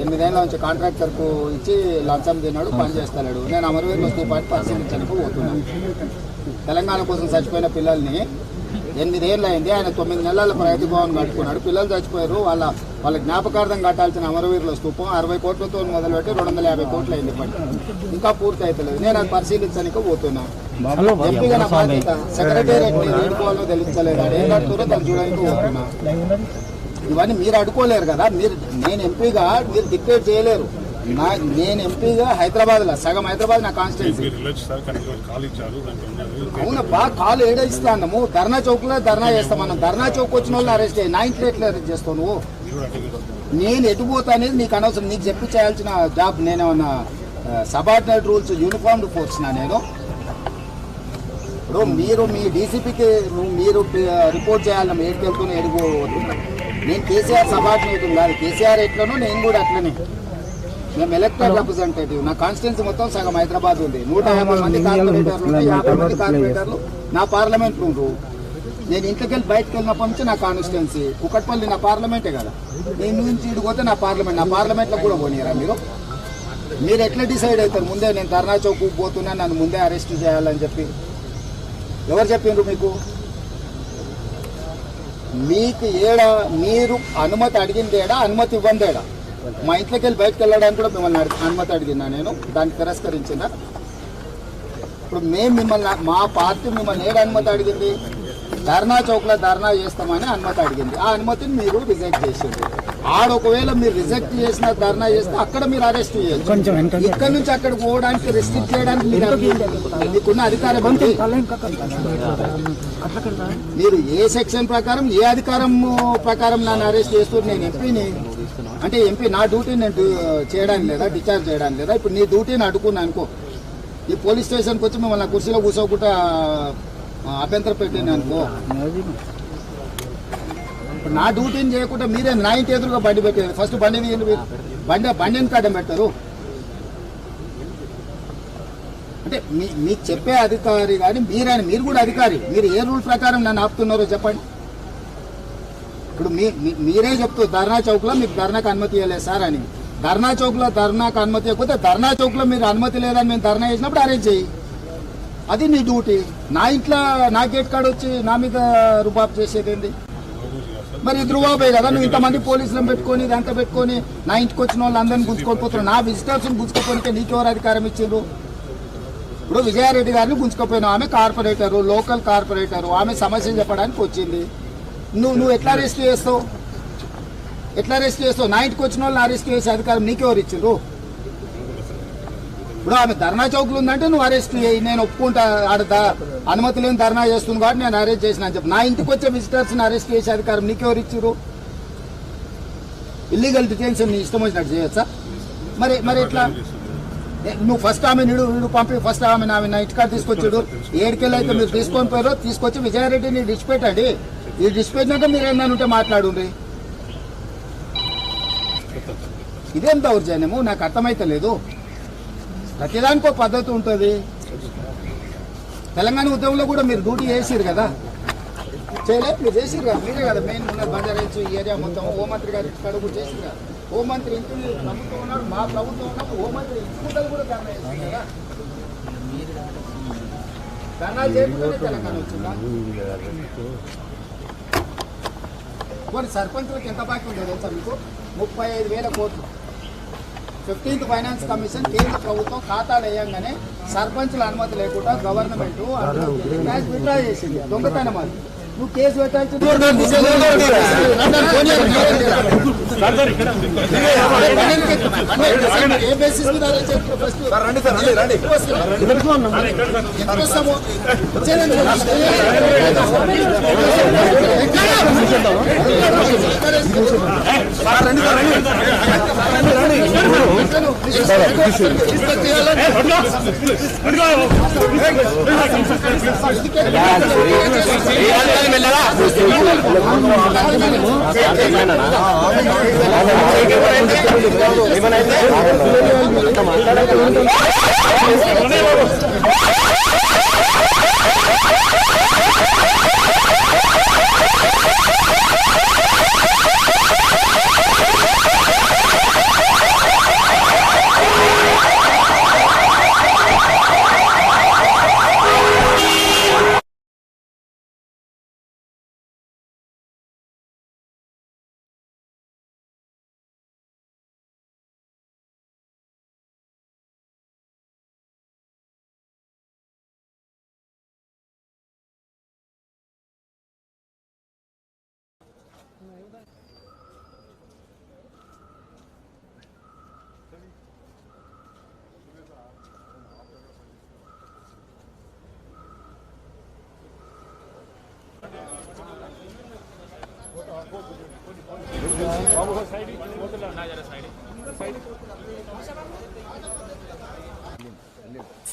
Speaker 1: 8 ఏళ్ళ నుంచి కాంట్రాక్టర్కు ఇచ్చి లంచం తిన్నాడు, పని చేస్తలేడు. నేను అమరవీరులో స్తూపాన్ని పరిశీలించడానికి పోతున్నాను. తెలంగాణ కోసం చచ్చిపోయిన పిల్లల్ని 8 ఏళ్ళు అయింది. ఆయన 9 నెలల రైతు భవన్ కట్టుకున్నాడు. పిల్లలు చచ్చిపోయారు. వాళ్ళ జ్ఞాపకార్థం కట్టాల్సిన అమరవీరుల స్తూపం 60 కోట్లతో మొదలుపెట్టి 250 కోట్లు అయింది. పని ఇంకా పూర్తి అవుతలేదు. నేను అది పరిశీలించడానికి పోతున్నా. ఎంపీగా నా బాధ్యత సెక్రటేరియట్ ఎన్నుకోవాలో తెలుస్తలేదు. అది ఏం కడుతుందో దాన్ని చూడడానికి పోతున్నా. ఇవన్నీ మీరు అడ్డుకోలేరు కదా. నేను ఎంపీగా మీరు డిక్టేట్ చేయలేరు. నేను ఎంపీగా హైదరాబాద్లో సగం హైదరాబాద్ నా కాన్స్టిట్యున్సీ. అవునబ్బా, కాలు ఏడా ఇస్తాము. ధర్నా చౌక్లో ధర్నా చేస్తామన్నా. ధర్నా చౌక్ వచ్చిన వాళ్ళు అరెస్ట్ అయ్యి 9th ఎట్లా అరెస్ట్ చేస్తావు నువ్వు? నేను ఎటుపోతా అనేది నీకు అనవసరం. నీకు చెప్పి చేయాల్సిన జాబ్ నేనేమన్నా సబార్డినేట్ రూల్స్ యూనిఫామ్డ్ ఫోర్స్ నా నేను ఇప్పుడు మీరు మీ డీసీపీకి మీరు రిపోర్ట్ చేయాలి, ఏడికి వెళ్తున్నా ఎడిపోవద్దు. నేను కేసీఆర్ సబార్డినేటివ్ కాదు, కేసీఆర్ ఎట్లనో నేను కూడా అట్లనే. మేము ఎలక్టెడ్ రిప్రజెంటేటివ్. నా కాన్స్టిట్యున్సీ మొత్తం సగం హైదరాబాద్ ఉంది. 150 మంది కార్పొరేటర్లు ఉంటే 50 మంది కార్పొరేటర్లు నా పార్లమెంట్లో ఉండరు. నేను ఇంట్లోకి వెళ్ళి బయటకు వెళ్ళినప్పటి నుంచి నా కాన్స్టిట్యున్సీ కుకట్పల్లి నా పార్లమెంటే కదా. నేను నుంచి ఇడిపోతే నా పార్లమెంట్లో కూడా పోనీరా మీరు? మీరు ఎట్లా డిసైడ్ అవుతారు ముందే? నేను ధర్నా చౌక్ పోతున్నా, నన్ను ముందే అరెస్ట్ చేయాలని చెప్పి ఎవరు చెప్పిండ్రు మీకు? మీకు మీరు అనుమతి అడిగింది ఏడా, అనుమతి ఇవ్వండి ఏడా? మా ఇంట్లోకి వెళ్ళి బయటకు వెళ్ళడానికి కూడా మిమ్మల్ని అనుమతి అడిగినా నేను, దాన్ని తిరస్కరించిన. ఇప్పుడు మేము మిమ్మల్ని, మా పార్టీ మిమ్మల్ని ఏడు అనుమతి అడిగింది? ధర్నా చౌక్లో ధర్నా చేస్తామని అనుమతి అడిగింది. ఆ అనుమతిని మీరు రిజెక్ట్ చేసింది. ఒకవేళ మీరు రిజెక్ట్ చేసిన ధర్నా చేస్తే అక్కడ మీరు అరెస్ట్ చేయొచ్చు. ఇక్కడ నుంచి అక్కడికి పోవడానికి రెస్ట్రిక్ట్ చేయడానికి మీకున్న అధికారం ఉంది. మీరు ఏ సెక్షన్ ప్రకారం, ఏ అధికారం ప్రకారం నన్ను అరెస్ట్ చేస్తూ? నేను ఎంపీని అంటే ఎంపీ నా డ్యూటీ నేను చేయడానికి లేదా, డిశ్చార్జ్ చేయడానికి లేదా? ఇప్పుడు నీ డ్యూటీని అడ్డుకున్నా అనుకో, ఈ పోలీస్ స్టేషన్కి వచ్చి మిమ్మల్ని కుర్చీలో కూర్చోకుండా అభ్యంతరం పెట్టాను అనుకో, ఇప్పుడు నా డ్యూటీని చేయకుండా మీరే నా ఇంటి ఎదురుగా బండి పెట్టారు. ఫస్ట్ బండి మీరు బండిని కాడం పెట్టారు. అంటే మీకు చెప్పే అధికారి కానీ మీరు కూడా అధికారి. మీరు ఏ రూల్ ప్రకారం నన్ను ఆపుతున్నారో చెప్పండి. ఇప్పుడు మీరే చెప్తూ ధర్నా చౌక్లో మీకు ధర్నాకు అనుమతి ఇవ్వలేదు సార్ అని. ధర్నా చౌక్లో ధర్నాకు అనుమతి ఇవ్వకపోతే ధర్నా చౌక్లో మీరు అనుమతి లేదని మేము ధర్నా చేసినప్పుడు అరేంజ్ చేయి. అది నీ డ్యూటీ. నా ఇంట్లో నా గేట్ కాడ వచ్చి నా మీద రుబాబు చేసేది ఏంటి? మరి ఇది రుబాబే కదా. నువ్వు ఇంతమంది పోలీసులను పెట్టుకొని ఇదంతా పెట్టుకొని నా ఇంటికి వచ్చిన వాళ్ళు అందరినీ గుంజుకొని పోతున్నావు. నా విజిటర్స్ని గుంజుకోపోయితే నీకెవరు అధికారం ఇచ్చిండ్రు? ఇప్పుడు విజయారెడ్డి గారిని గుంజుకోపోయినావు. ఆమె కార్పొరేటరు, లోకల్ కార్పొరేటరు. ఆమె సమస్యలు చెప్పడానికి వచ్చింది. నువ్వు ఎట్లా అరెస్ట్ చేస్తావు? నా ఇంటికి వచ్చిన వాళ్ళని అరెస్ట్ చేసే అధికారం నీకెవరు ఇచ్చిండ్రు? ఇప్పుడు ఆమె ధర్నా చౌక్లు ఉందంటే నువ్వు అరెస్ట్ చేయి, నేను ఒప్పుకుంటా. ఆడ అనుమతి లేని ధర్నా చేస్తుంది కాబట్టి నేను అరెస్ట్ చేసిన అని చెప్పి. నా ఇంటికి వచ్చే విజిటర్స్ని అరెస్ట్ చేసే అధికారం నీకెవరు ఇచ్చారు? ఇల్లీగల్ డిటెన్షన్ నీ ఇష్టం వచ్చినట్టు చేయొచ్చా? మరి ఎట్లా? నువ్వు ఫస్ట్ ఆమె వీడు పంపి ఫస్ట్ ఆమె నా ఇంటికాడ తీసుకొచ్చాడు. ఏడుకెళ్ళి అయితే మీరు తీసుకొని పోయారో తీసుకొచ్చి విజయారెడ్డిని డిస్పెట్టండి. ఈ డిస్పెట్టినాక మీరు ఏందని ఉంటే మాట్లాడుండ్రి. ఇదేం దౌర్జన్యము? నాకు అర్థమైతే లేదు. ప్రతిదానికి ఒక పద్ధతి ఉంటుంది. తెలంగాణ ఉద్యమంలో కూడా మీరు డ్యూటీ చేసిరు కదా, చేయలేదు? మీరు చేసిరు కదా, మీరే కదా మెయిన్ ఉన్న బంజారాహిల్స్ ఈ ఏరియా మొత్తం. హోంమంత్రి గారి ఇక్కడ కూడా చేసిరు కదా. హోంమంత్రి ఇంటి ప్రభుత్వం ఉన్నాడు, మా ప్రభుత్వం ఉన్నప్పుడు హోంమంత్రి ఇంటి కూడా ధర్నా చేసింది కదా. ధర్నా చేయకుండానే తెలంగాణ వచ్చిందా? కొన్ని సర్పంచులకు ఎంత బాకీ ఉందో తెలుసా మీకు? 35,000 కోట్లు. 15th ఫైనాన్స్ కమిషన్ కేంద్ర ప్రభుత్వం ఖాతాలు వేయంగానే సర్పంచుల అనుమతి లేకుండా గవర్నమెంట్ క్యాష్ విత్డ్రా చేసింది. దొంగతనం అది. నువ్వు కేసు పెట్టాల్సింది. ఏ బేసిస్ మీద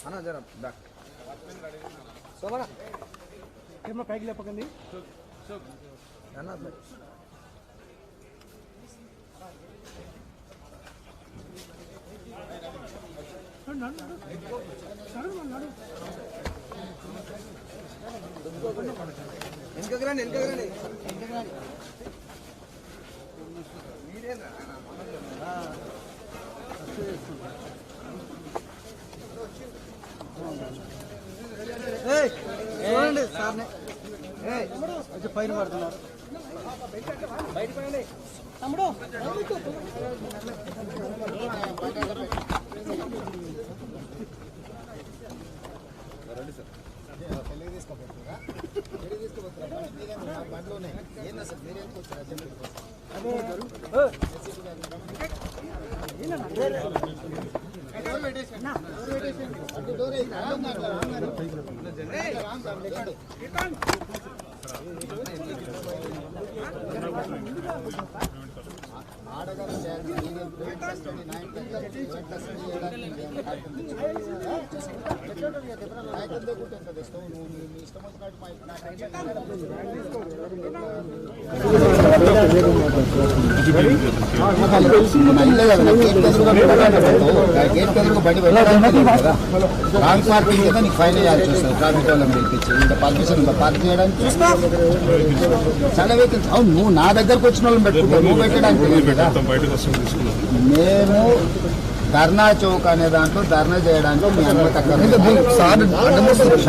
Speaker 3: అన్న జర బ్యాక్ సోమనా
Speaker 2: కెమెరా పైకి లేపకండి.
Speaker 3: అన్న వెనకకి రండి చూడండి సార్ని కొంచెం పైన పడుతున్నారు. బయట పడండి
Speaker 2: తమ్ముడు
Speaker 1: బండి రాంగ్ పార్కింగ్ కదా నీకు ఫైన్ చేయాల్సి వస్తుంది. ట్రాఫిక్ వాళ్ళని పిలిపించి ఇంత పర్మిషన్ పార్క్ చేయడానికి చాలా వెహికల్స్. అవును నువ్వు నా దగ్గరకు వచ్చిన వాళ్ళని పెట్టుకుంటావు, నువ్వు పెట్టడానికి కదా. మేము ధర్నా చౌక్ అనే దాంట్లో ధర్నా చేయడానికి మీ అనుమతి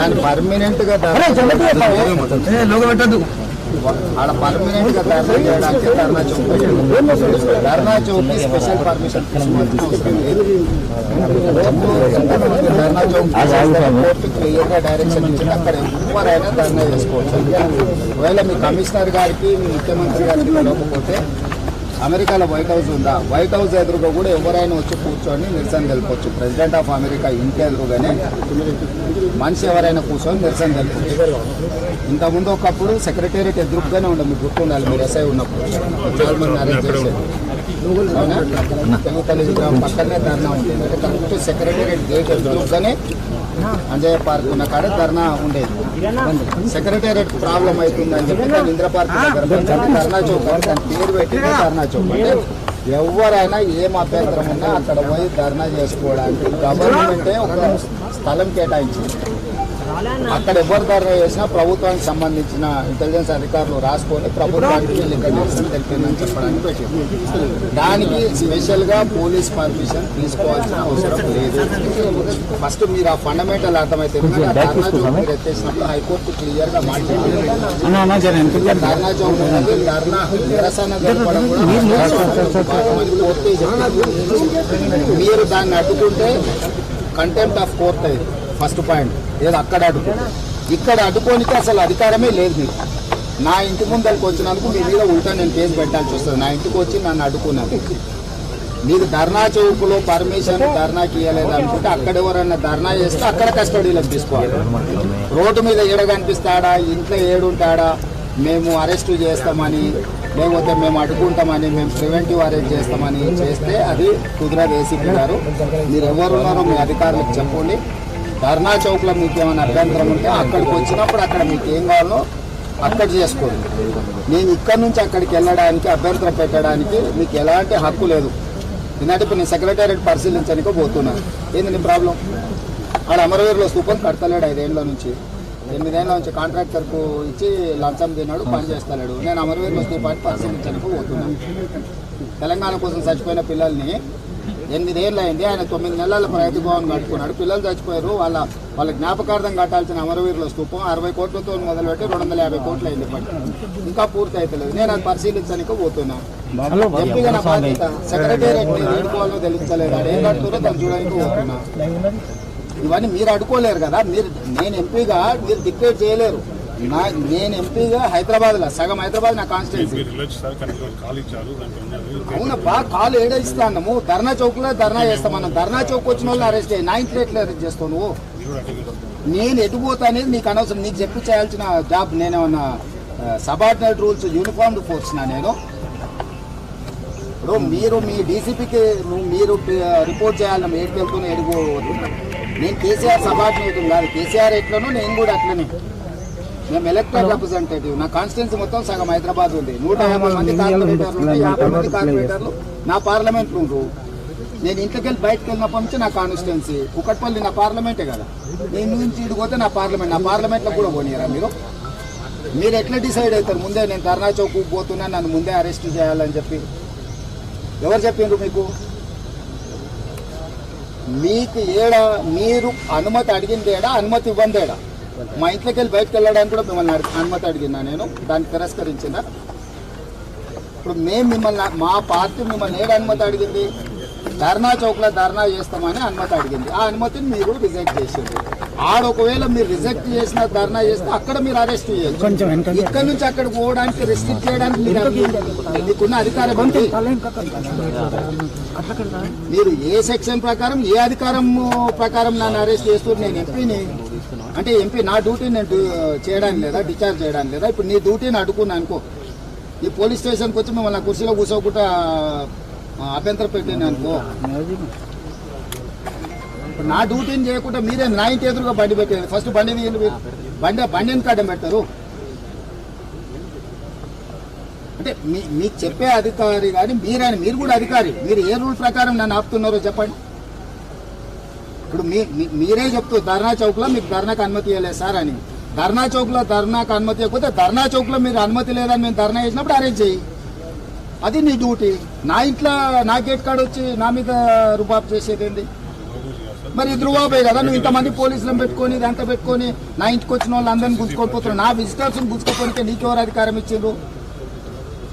Speaker 1: దాన్ని పర్మనెంట్ గా ఆడ పర్మనెంట్ గా ధర్నా చేయడానికి ధర్నా చౌక్ ధర్నా చౌక్ స్పెషల్ పర్మిషన్ ధర్నా చౌక్ కోర్టు క్లియర్ గా డైరెక్షన్ ఇచ్చింది. అక్కడ ఎవరైనా ధర్నా చేసుకోవచ్చు. ఒకవేళ మీ కమిషనర్ గారికి మీ ముఖ్యమంత్రి గారికి తెలియకపోతే అమెరికాలో వైట్ హౌస్ ఉందా, వైట్ హౌస్ ఎదురుగా కూడా ఎవరైనా వచ్చి కూర్చొని నిరసన తెలుపొచ్చు. ప్రెసిడెంట్ ఆఫ్ అమెరికా ఇంటి ఎదురుగానే మనిషి ఎవరైనా కూర్చొని నిరసన తెలుపొచ్చు. ఇంతకుముందు ఒకప్పుడు సెక్రటేరియట్ ఎదురుగానే ఉండే, మీకు గుర్తుండాలి, మీరు ఎస్ఐ ఉన్నప్పుడు చాలా మంది అరెస్ట్ చేసేది. అవునా, తెలుగు తల్లి విగ్రహం పక్కనే ధర్నా ఉంటుంది. అంటే కరెక్ట్ సెక్రటేరియట్ గేట్ ఎదురుగానే అంజయ్య పార్క్ ఉన్న కాడ ధర్నా ఉండేది. సెక్రటేరియట్ ప్రాబ్లం అవుతుందని చెప్పి ఇంద్ర పార్క్ దగ్గర ధర్నా చౌక్ అని దాని పేరు పెట్టింది ధర్నా చౌక్. అంటే ఎవరైనా ఏం అభ్యంతరం ఉన్నా అక్కడ పోయి ధర్నా చేసుకోవడానికి గవర్నమెంటే ఒక స్థలం కేటాయించింది. అక్కడ ఎవరు ధర్నా చేసినా ప్రభుత్వానికి సంబంధించిన ఇంటెలిజెన్స్ అధికారులు రాసుకొని ప్రభుత్వానికి వీళ్ళు ఇక్కడ నిరసన తెలిపిందని చెప్పడానికి పెట్టింది. దానికి స్పెషల్ గా పోలీస్ పర్మిషన్ తీసుకోవాల్సిన అవసరం లేదు. ఫస్ట్ మీరు ఆ ఫండమెంటల్ అర్థమైతే ధర్నా చౌక్ మీరు ఎత్తేసినప్పుడు హైకోర్టు క్లియర్ గా మాట్లాడింది. ధర్నా చౌక్ అనేది ధర్నా నిరసన జరపడం కూడా మీరు దాన్ని అడ్డుకుంటే కంటెంప్ట్ ఆఫ్ కోర్ట్ అయింది. ఫస్ట్ పాయింట్ ఏదో అక్కడ అడ్డుకుంటే ఇక్కడ అడ్డుకోనికి అసలు అధికారమే లేదు మీకు. నా ఇంటి ముందరికి వచ్చినందుకు మీ మీద ఉల్టా నేను కేసు పెట్టాల్సి వస్తుంది. నా ఇంటికి వచ్చి నన్ను అడ్డుకున్నాను. మీకు ధర్నా చౌక్లో పర్మిషన్ ధర్నాకి ఇవ్వలేదు అనుకుంటే అక్కడ ఎవరన్నా ధర్నా చేస్తే అక్కడ కస్టడీలోకి తీసుకోవాలి. రోడ్డు మీద ఏడ కనిపిస్తాడా, ఇంట్లో ఏడుంటాడా, మేము అరెస్టు చేస్తామని లేకపోతే మేము అడ్డుకుంటామని మేము ప్రివెంటివ్ అరెస్ట్ చేస్తామని చేస్తే అది కుదరదు. ఏసీపీ గారు మీరు ఎవరున్నారో మీ అధికారులకు చెప్పండి. ధర్నా చౌక్లో మీకు ఏమైనా అభ్యంతరం ఉంటే అక్కడికి వచ్చినప్పుడు అక్కడ మీకు ఏం కావాలో అక్కడ చేసుకోండి. నేను ఇక్కడి నుంచి అక్కడికి వెళ్ళడానికి అభ్యంతరం పెట్టడానికి మీకు ఎలాంటి హక్కు లేదు. ఎందుకంటే ఇప్పుడు నేను సెక్రటేరియట్ పరిశీలించడానికి పోతున్నాను. ఏంది నీ ప్రాబ్లం? ఆడ అమరవీరులో స్థూపం కడతలేడు 5 ఏళ్ళ నుంచి, 8 ఏళ్ళ నుంచి కాంట్రాక్టర్కు ఇచ్చి లంచం తిన్నాడు, పని చేస్తలేడు. నేను అమరవీరులో స్థూపాన్ని పరిశీలించడానికి పోతున్నాను. తెలంగాణ కోసం చచ్చిపోయిన పిల్లల్ని 8 ఏళ్ళు అయింది, ఆయన 9 నెలల రైతు భవన్ కట్టుకున్నాడు. పిల్లలు చచ్చిపోయారు, వాళ్ళ జ్ఞాపకార్థం కట్టాల్సిన అమరవీరుల స్థూపం 60 కోట్లతో మొదలుపెట్టి 250 కోట్లు అయింది. ఇంకా పూర్తి అవుతలేదు. నేను అది పరిశీలించడానికి పోతున్నా. ఎంపీగా నా బాధ్యత సెక్రటేరియట్ ఎన్నుకోవాలో తెలుస్తలేదు. అది ఏం కడుతుందో దాన్ని చూడడానికి పోతున్నా. ఇవన్నీ మీరు అడుకోలేరు కదా. నేను ఎంపీగా మీరు డిక్టేట్ చేయలేరు. నేను ఎంపీగా హైదరాబాద్లో సగం హైదరాబాద్ నా కాన్స్టిట్యూన్సీ. అవునబ్బా, కాలు ఏడేస్తా అన్నాము. ధర్నా చౌక్లో ధర్నా చేస్తామన్నాం. ధర్నా చౌక్ వచ్చిన వాళ్ళని అరెస్ట్ అయ్యి 9th రేట్లో అరెస్ట్ చేస్తావు నువ్వు. నేను ఎటుపోతా అనేది నీకు అనవసరం. నీకు చెప్పి చేయాల్సిన జాబ్ నేనేమన్నా సబార్డినేట్ రూల్స్ యూనిఫామ్డ్ ఫోర్స్ నా నేను. ఇప్పుడు మీరు మీ డీసీపీకి మీరు రిపోర్ట్ చేయాలన్నా ఏడుకు వెళ్తున్నా ఎడుగు నేను కేసీఆర్ సబార్డినేట్ కాదు. కేసీఆర్ ఎట్లనో నేను కూడా అట్లనే. మేము ఎలక్టెడ్ రిప్రజెంటేటివ్. నా కాన్స్టిట్యున్సీ మొత్తం సగం హైదరాబాద్ ఉంది. 150 మంది కార్పొరేటర్లు, 50 మంది కార్పొరేటర్లు నా పార్లమెంట్ ఉండ్రు. నేను ఇంట్లోకి వెళ్ళి బయటకు వెళ్ళినప్పటి నుంచి నా కాన్స్టిట్యున్సీ కుకట్పల్లి నా పార్లమెంటే కదా. నేను నుంచి ఇడిపోతే నా పార్లమెంట్లో కూడా పోనీయరా మీరు ఎట్లా డిసైడ్ అవుతారు? ముందే నేను ధర్నా చౌక్ పోతున్నా, నన్ను ముందే అరెస్ట్ చేయాలని చెప్పి ఎవరు చెప్పిండ్రు మీకు? మీకు మీరు అనుమతి అడిగింది ఏడా, అనుమతి ఇవ్వండి ఏడా? మా ఇంట్లోకి వెళ్ళి బయటకు వెళ్ళడానికి కూడా మిమ్మల్ని అనుమతి అడిగినా నేను, దాన్ని తిరస్కరించిందా? ఇప్పుడు మేము మిమ్మల్ని, మా పార్టీ మిమ్మల్ని ఏడు అనుమతి అడిగింది? ధర్నా చౌక్లో ధర్నా చేస్తామని అనుమతి అడిగింది. ఆ అనుమతిని మీరు రిజెక్ట్ చేసింది. ఒకవేళ మీరు రిజెక్ట్ చేసిన ధర్నా చేస్తే అక్కడ మీరు అరెస్ట్ చేయొచ్చు. ఇక్కడ నుంచి అక్కడికి పోవడానికి రెస్ట్రిక్ట్ చేయడానికి మీకున్న అధికారం ఉంది. మీరు ఏ సెక్షన్ ప్రకారం, ఏ అధికారం ప్రకారం నన్ను అరెస్ట్ చేస్తున్నారు? నేను ఎంపీని, అంటే ఎంపీ నా డ్యూటీని నేను చేయడానికి లేదా, డిశ్చార్జ్ చేయడానికి లేదా? ఇప్పుడు నీ డ్యూటీని అడుగున్నా అనుకో, ఈ పోలీస్ స్టేషన్కి వచ్చి మిమ్మల్ని కుర్చీలో కూర్చోకుండా అభ్యంతరం పెట్టింది అనుకో, ఇప్పుడు నా డ్యూటీని చేయకుండా మీరే నా ఇంటి ఎదురుగా బండి పెట్టేది. ఫస్ట్ బండిని కడ్డం పెట్టారు. అంటే మీకు చెప్పే అధికారి కానీ మీరు కూడా అధికారి. మీరు ఏ రూల్ ప్రకారం నన్ను ఆపుతున్నారో చెప్పండి. ఇప్పుడు మీరే చెప్తూ ధర్నా చౌక్లో మీకు ధర్నాకు అనుమతి ఇవ్వలేదు సార్ అని. ధర్నా చౌక్లో ధర్నాకు అనుమతి ఇవ్వకపోతే ధర్నా చౌక్లో మీరు అనుమతి లేదని మేము ధర్నా చేసినప్పుడు అరేంజ్ చేయి. అది నీ డ్యూటీ. నా ఇంట్లో నా గేట్ కాడ వచ్చి నా మీద రుబాబు చేసేది ఏంటి? మరి ఇది రుబాబే కదా. నువ్వు ఇంతమంది పోలీసులను పెట్టుకొని ఇదంతా పెట్టుకొని నా ఇంటికి వచ్చిన వాళ్ళు అందరినీ గుంజుకోకపోతున్నావు. నా విజిటర్స్ని గుంజుకోపోయితే నీకెవరు అధికారం ఇచ్చిండ్రు?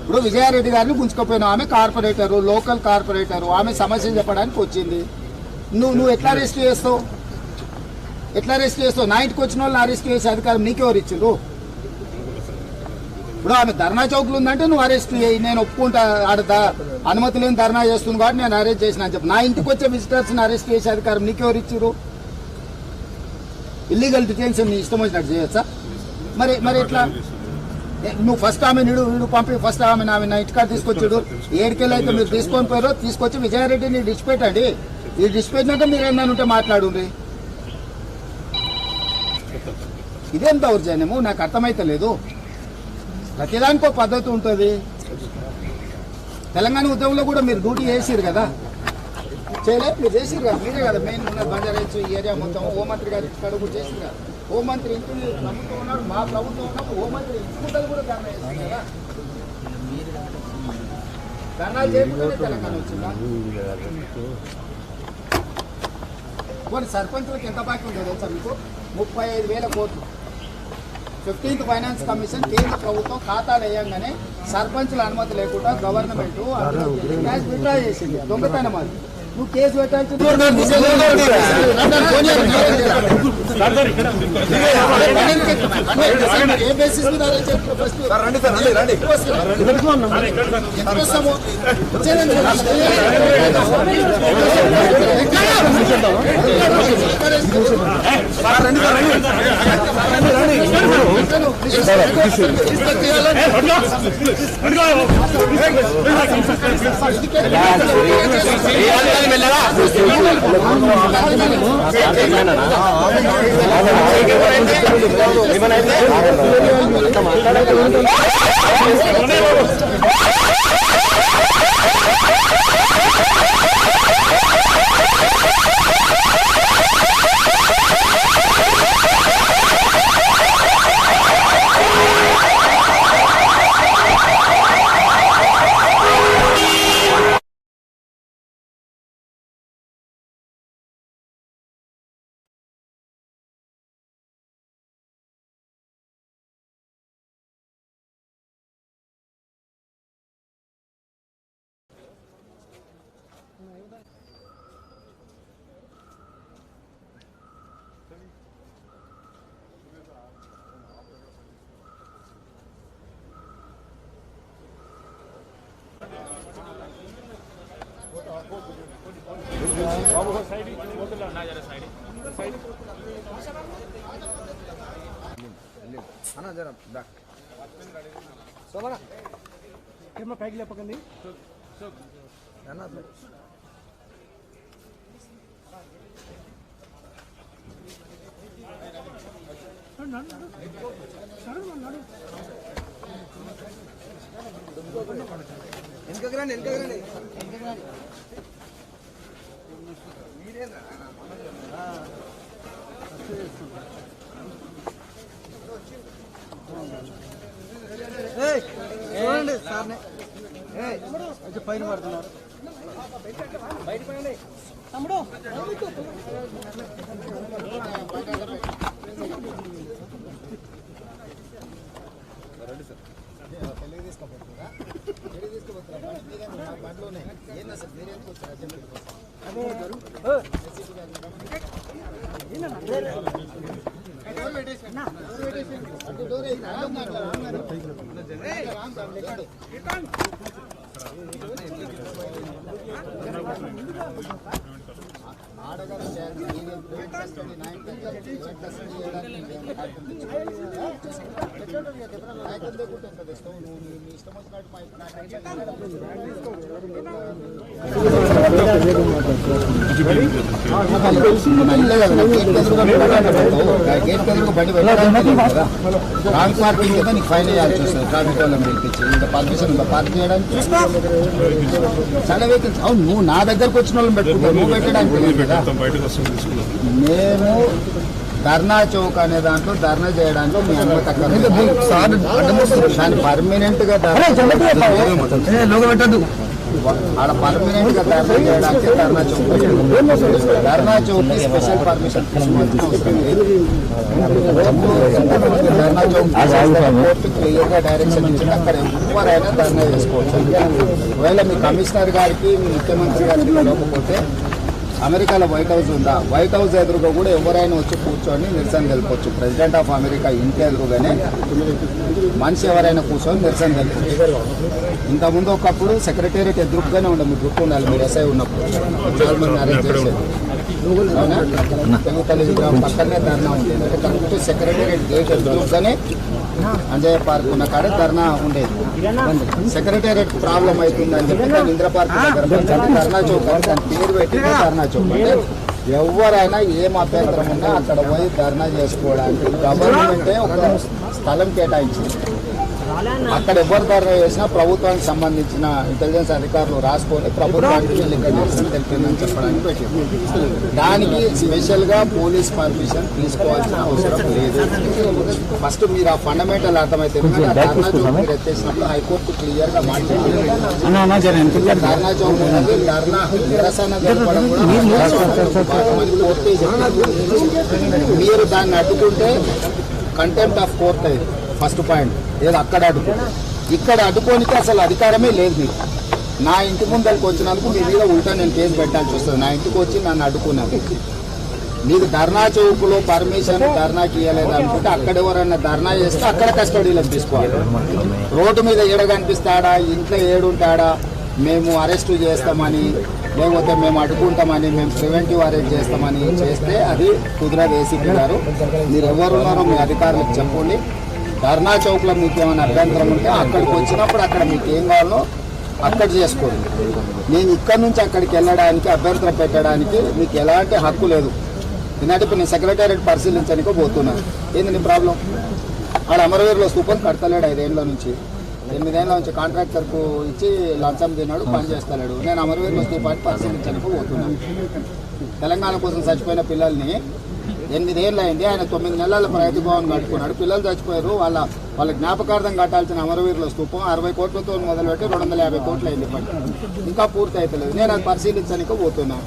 Speaker 1: ఇప్పుడు విజయారెడ్డి గారిని గుంజుకోపోయినావు. ఆమె కార్పొరేటరు, లోకల్ కార్పొరేటరు. ఆమె సమస్య చెప్పడానికి వచ్చింది. నువ్వు ఎట్లా అరెస్ట్ చేస్తావు? నా ఇంటికి వచ్చిన వాళ్ళని అరెస్ట్ చేసే అధికారం నీకెవరు ఇచ్చిండ్రు? ఇప్పుడు ఆమె ధర్నా చౌక్లు ఉందంటే నువ్వు అరెస్ట్ చేయి, నేను ఒప్పుకుంటా. అనుమతి లేని ధర్నా చేస్తుంది కాబట్టి నేను అరెస్ట్ చేసిన అని చెప్పి. నా ఇంటికి వచ్చే విజిటర్స్ని అరెస్ట్ చేసే అధికారం నీకెవరు ఇచ్చారు? ఇల్లీగల్ డిటెన్షన్ నీ ఇష్టం వచ్చినట్టు చేయొచ్చా? మరి ఎట్లా? నువ్వు ఫస్ట్ ఆమె వీడు పంపి ఫస్ట్ ఆమె నా ఇంటికాడ తీసుకొచ్చాడు. ఏడుకెళ్ళి అయితే మీరు తీసుకొని పోయారో తీసుకొచ్చి విజయారెడ్డిని డిస్పెట్టండి. ఈ డిస్పెట్టినాక మీరు ఏమన్నా ఉంటే మాట్లాడుండ్రి. ఇదేం దౌర్జన్యము నాకు అర్థమైతే లేదు. ప్రతిదానికో పద్ధతి ఉంటుంది. తెలంగాణ ఉద్యమంలో కూడా మీరు డ్యూటీ చేసిరు కదా, చేయలేదు? మీరు చేసిరు కదా, మీరే కదా మెయిన్ ఉన్న బంజారాయిల్స్ ఏరియా మొత్తం. హోంమంత్రి గారు ఇక్కడ కూడా చేసిరు కదా. హోంమంత్రి ఇంటి ప్రభుత్వం ఉన్నాడు, మా ప్రభుత్వం ఉన్నప్పుడు హోంమంత్రి ఇంచుకుంటుంది కూడా ధర్నా చేస్తుంది కదా. ధర్నాలు చేయకుండానే తెలంగాణ వచ్చిందా? కొన్ని సర్పంచులకు ఎంత బాకీ ఉందో తెలుసా మీకు? 35,000 కోట్లు. 15th ఫైనాన్స్ కమిషన్ కేంద్ర ప్రభుత్వం ఖాతాలు వేయంగానే సర్పంచుల అనుమతి లేకుండా గవర్నమెంట్ క్యాష్ విత్డ్రా చేసింది. దొంగతనం అది. నువ్వు కేసు పెట్టాల్సి ఏ బేసిస్ మీద
Speaker 3: అన్న జర బ్యాక్ సోమనా
Speaker 2: కెమెరా పైకి లేపకండి.
Speaker 3: అన్న వెనకకి రండి మీరేనా చూడండి సార్నే పైన పడుతున్నారు తమ్ముడు
Speaker 1: రాంగ్ పార్కింగ్ కింద నీకు ఫైన్ వేయాల్సి వస్తుంది. ట్రాఫిక్ వాళ్ళని పిలిపించి ఇంకా పర్మిషన్ ఉందా పార్క్ చేయడానికి? చాలా వెహికల్స్. అవును, నువ్వు నా దగ్గరకు వచ్చిన వాళ్ళని పెట్టుకుంటావు, నువ్వు పెట్టడానికి కదా. మేము ధర్నా చౌక్ అనే దాంట్లో ధర్నా చేయడానికి మీ అనుమతి దాన్ని పర్మనెంట్ గా ఆడ పర్మనెంట్ గా ధర్నా చేయడానికి ధర్నా చౌక్ ధర్నా చౌక్ స్పెషల్ పర్మిషన్ ధర్నా చౌక్ కోర్టు క్లియర్ గా డైరెక్షన్ ఇచ్చింది. అక్కడ ఎవరైనా ధర్నా చేసుకోవచ్చు. ఒకవేళ మీ కమిషనర్ గారికి మీ ముఖ్యమంత్రి గారికి తెలియకపోతే అమెరికాలో వైట్ హౌస్ ఉందా? వైట్ హౌస్ ఎదురుగా కూడా ఎవరైనా వచ్చి కూర్చొని నిరసన తెలుపొచ్చు. ప్రెసిడెంట్ ఆఫ్ అమెరికా ఇంటి ఎదురుగానే మనిషి ఎవరైనా కూర్చొని నిరసన తెలుపొచ్చు. ఇంతకుముందు ఒకప్పుడు సెక్రటేరియట్ ఎదురుగానే ఉండే, మీకు గుర్తు ఉండాలి. మీరు ఎస్ఐ ఉన్నప్పుడు చాలా మంది అరెస్ట్ చేసేది. తెలుగు తల్లి విగ్రహం పక్కనే ధర్నా ఉండేది. అంటే కరెక్ట్ సెక్రటేరియట్ గేట్ ఎదురుగానే అంజయ్య పార్క్ ఉన్న కాడే ధర్నా ఉండేది. సెక్రటేరియట్ ప్రాబ్లం అవుతుందని చెప్పి దాన్ని ఇంద్ర పార్క్ దగ్గర ధర్నా చౌక్ అని దాని పేరు పెట్టి ధర్నా చౌక్. అంటే ఎవరైనా ఏం అభ్యంతరం ఉన్నా అక్కడ పోయి ధర్నా చేసుకోవడానికి గవర్నమెంటే ఒక స్థలం కేటాయించింది. అక్కడ ఎవరు ధర్నా చేసినా ప్రభుత్వానికి సంబంధించిన ఇంటెలిజెన్స్ అధికారులు రాసుకొని ప్రభుత్వానికి ఇక్కడ నిరసన తెలిపిందని చెప్పడానికి పెట్టింది. దానికి స్పెషల్ గా పోలీస్ పర్మిషన్ తీసుకోవాల్సిన అవసరం లేదు. ఫస్ట్ మీరు ఆ ఫండమెంటల్ అర్థమైతే ధర్నా చౌక్ మీరు ఎత్తేసినప్పుడు హైకోర్టు క్లియర్ గా మాట్లాడింది. ధర్నా చౌక్ ధర్నా నిరసన జరపడం కూడా మీరు దాన్ని అడ్డుకుంటే కంటెంప్ట్ ఆఫ్ కోర్ట్ అయింది. ఫస్ట్ పాయింట్ ఏదో అక్కడ అడ్డుకో, ఇక్కడ అడ్డుకోనికి అసలు అధికారమే లేదు మీకు. నా ఇంటి ముందరికి వచ్చినందుకు మీ మీద ఉల్టా నేను కేసు పెట్టాల్సి వస్తుంది. నా ఇంటికి వచ్చి నన్ను అడ్డుకున్నాను. మీరు ధర్నా చౌక్లో పర్మిషన్ ధర్నాకి ఇవ్వలేదు అనుకుంటే అక్కడ ఎవరన్నా ధర్నా చేస్తే అక్కడ కస్టడీలోకి తీసుకోవాలి. రోడ్డు మీద ఏడ కనిపిస్తాడా, ఇంట్లో ఏడుంటాడా, మేము అరెస్టు చేస్తామని లేకపోతే మేము అడ్డుకుంటామని మేము ప్రివెంటివ్ అరెస్ట్ చేస్తామని చేస్తే అది కుదరదు. ఏసీపీ గారు మీరు ఎవరున్నారో మీ అధికారులకు చెప్పండి. ధర్నా చౌక్లో మీకు ఏమైనా అభ్యంతరం ఉంటే అక్కడికి వచ్చినప్పుడు అక్కడ మీకు ఏం కావాలో అక్కడ చేసుకోండి. నేను ఇక్కడ నుంచి అక్కడికి వెళ్ళడానికి అభ్యంతరం పెట్టడానికి మీకు ఎలాంటి హక్కు లేదు. ఎందుకంటే ఇప్పుడు నేను సెక్రటేరియట్ పరిశీలించడానికి పోతున్నాను. ఏంది నీ ప్రాబ్లం? ఆడ అమరవీరులో స్థూపం కడతలేడు 5 ఏళ్ళ నుంచి. 8 ఏళ్ళ నుంచి కాంట్రాక్టర్కు ఇచ్చి లంచం తిన్నాడు, పని చేస్తలేడు. నేను అమరవీరులో స్థూపాన్ని పరిశీలించడానికి పోతున్నాను. తెలంగాణ కోసం చచ్చిపోయిన పిల్లల్ని 8 ఏళ్ళు అయింది. ఆయన 9 నెలల రైతు భవన్ కట్టుకున్నాడు. పిల్లలు చచ్చిపోయారు. వాళ్ళ జ్ఞాపకార్థం కట్టాల్సిన అమరవీరుల స్థూపం 60 కోట్లతో మొదలుపెట్టి 250 కోట్లు అయింది. ఇంకా పూర్తి అవుతలేదు. నేను అది పరిశీలించడానికి పోతున్నా.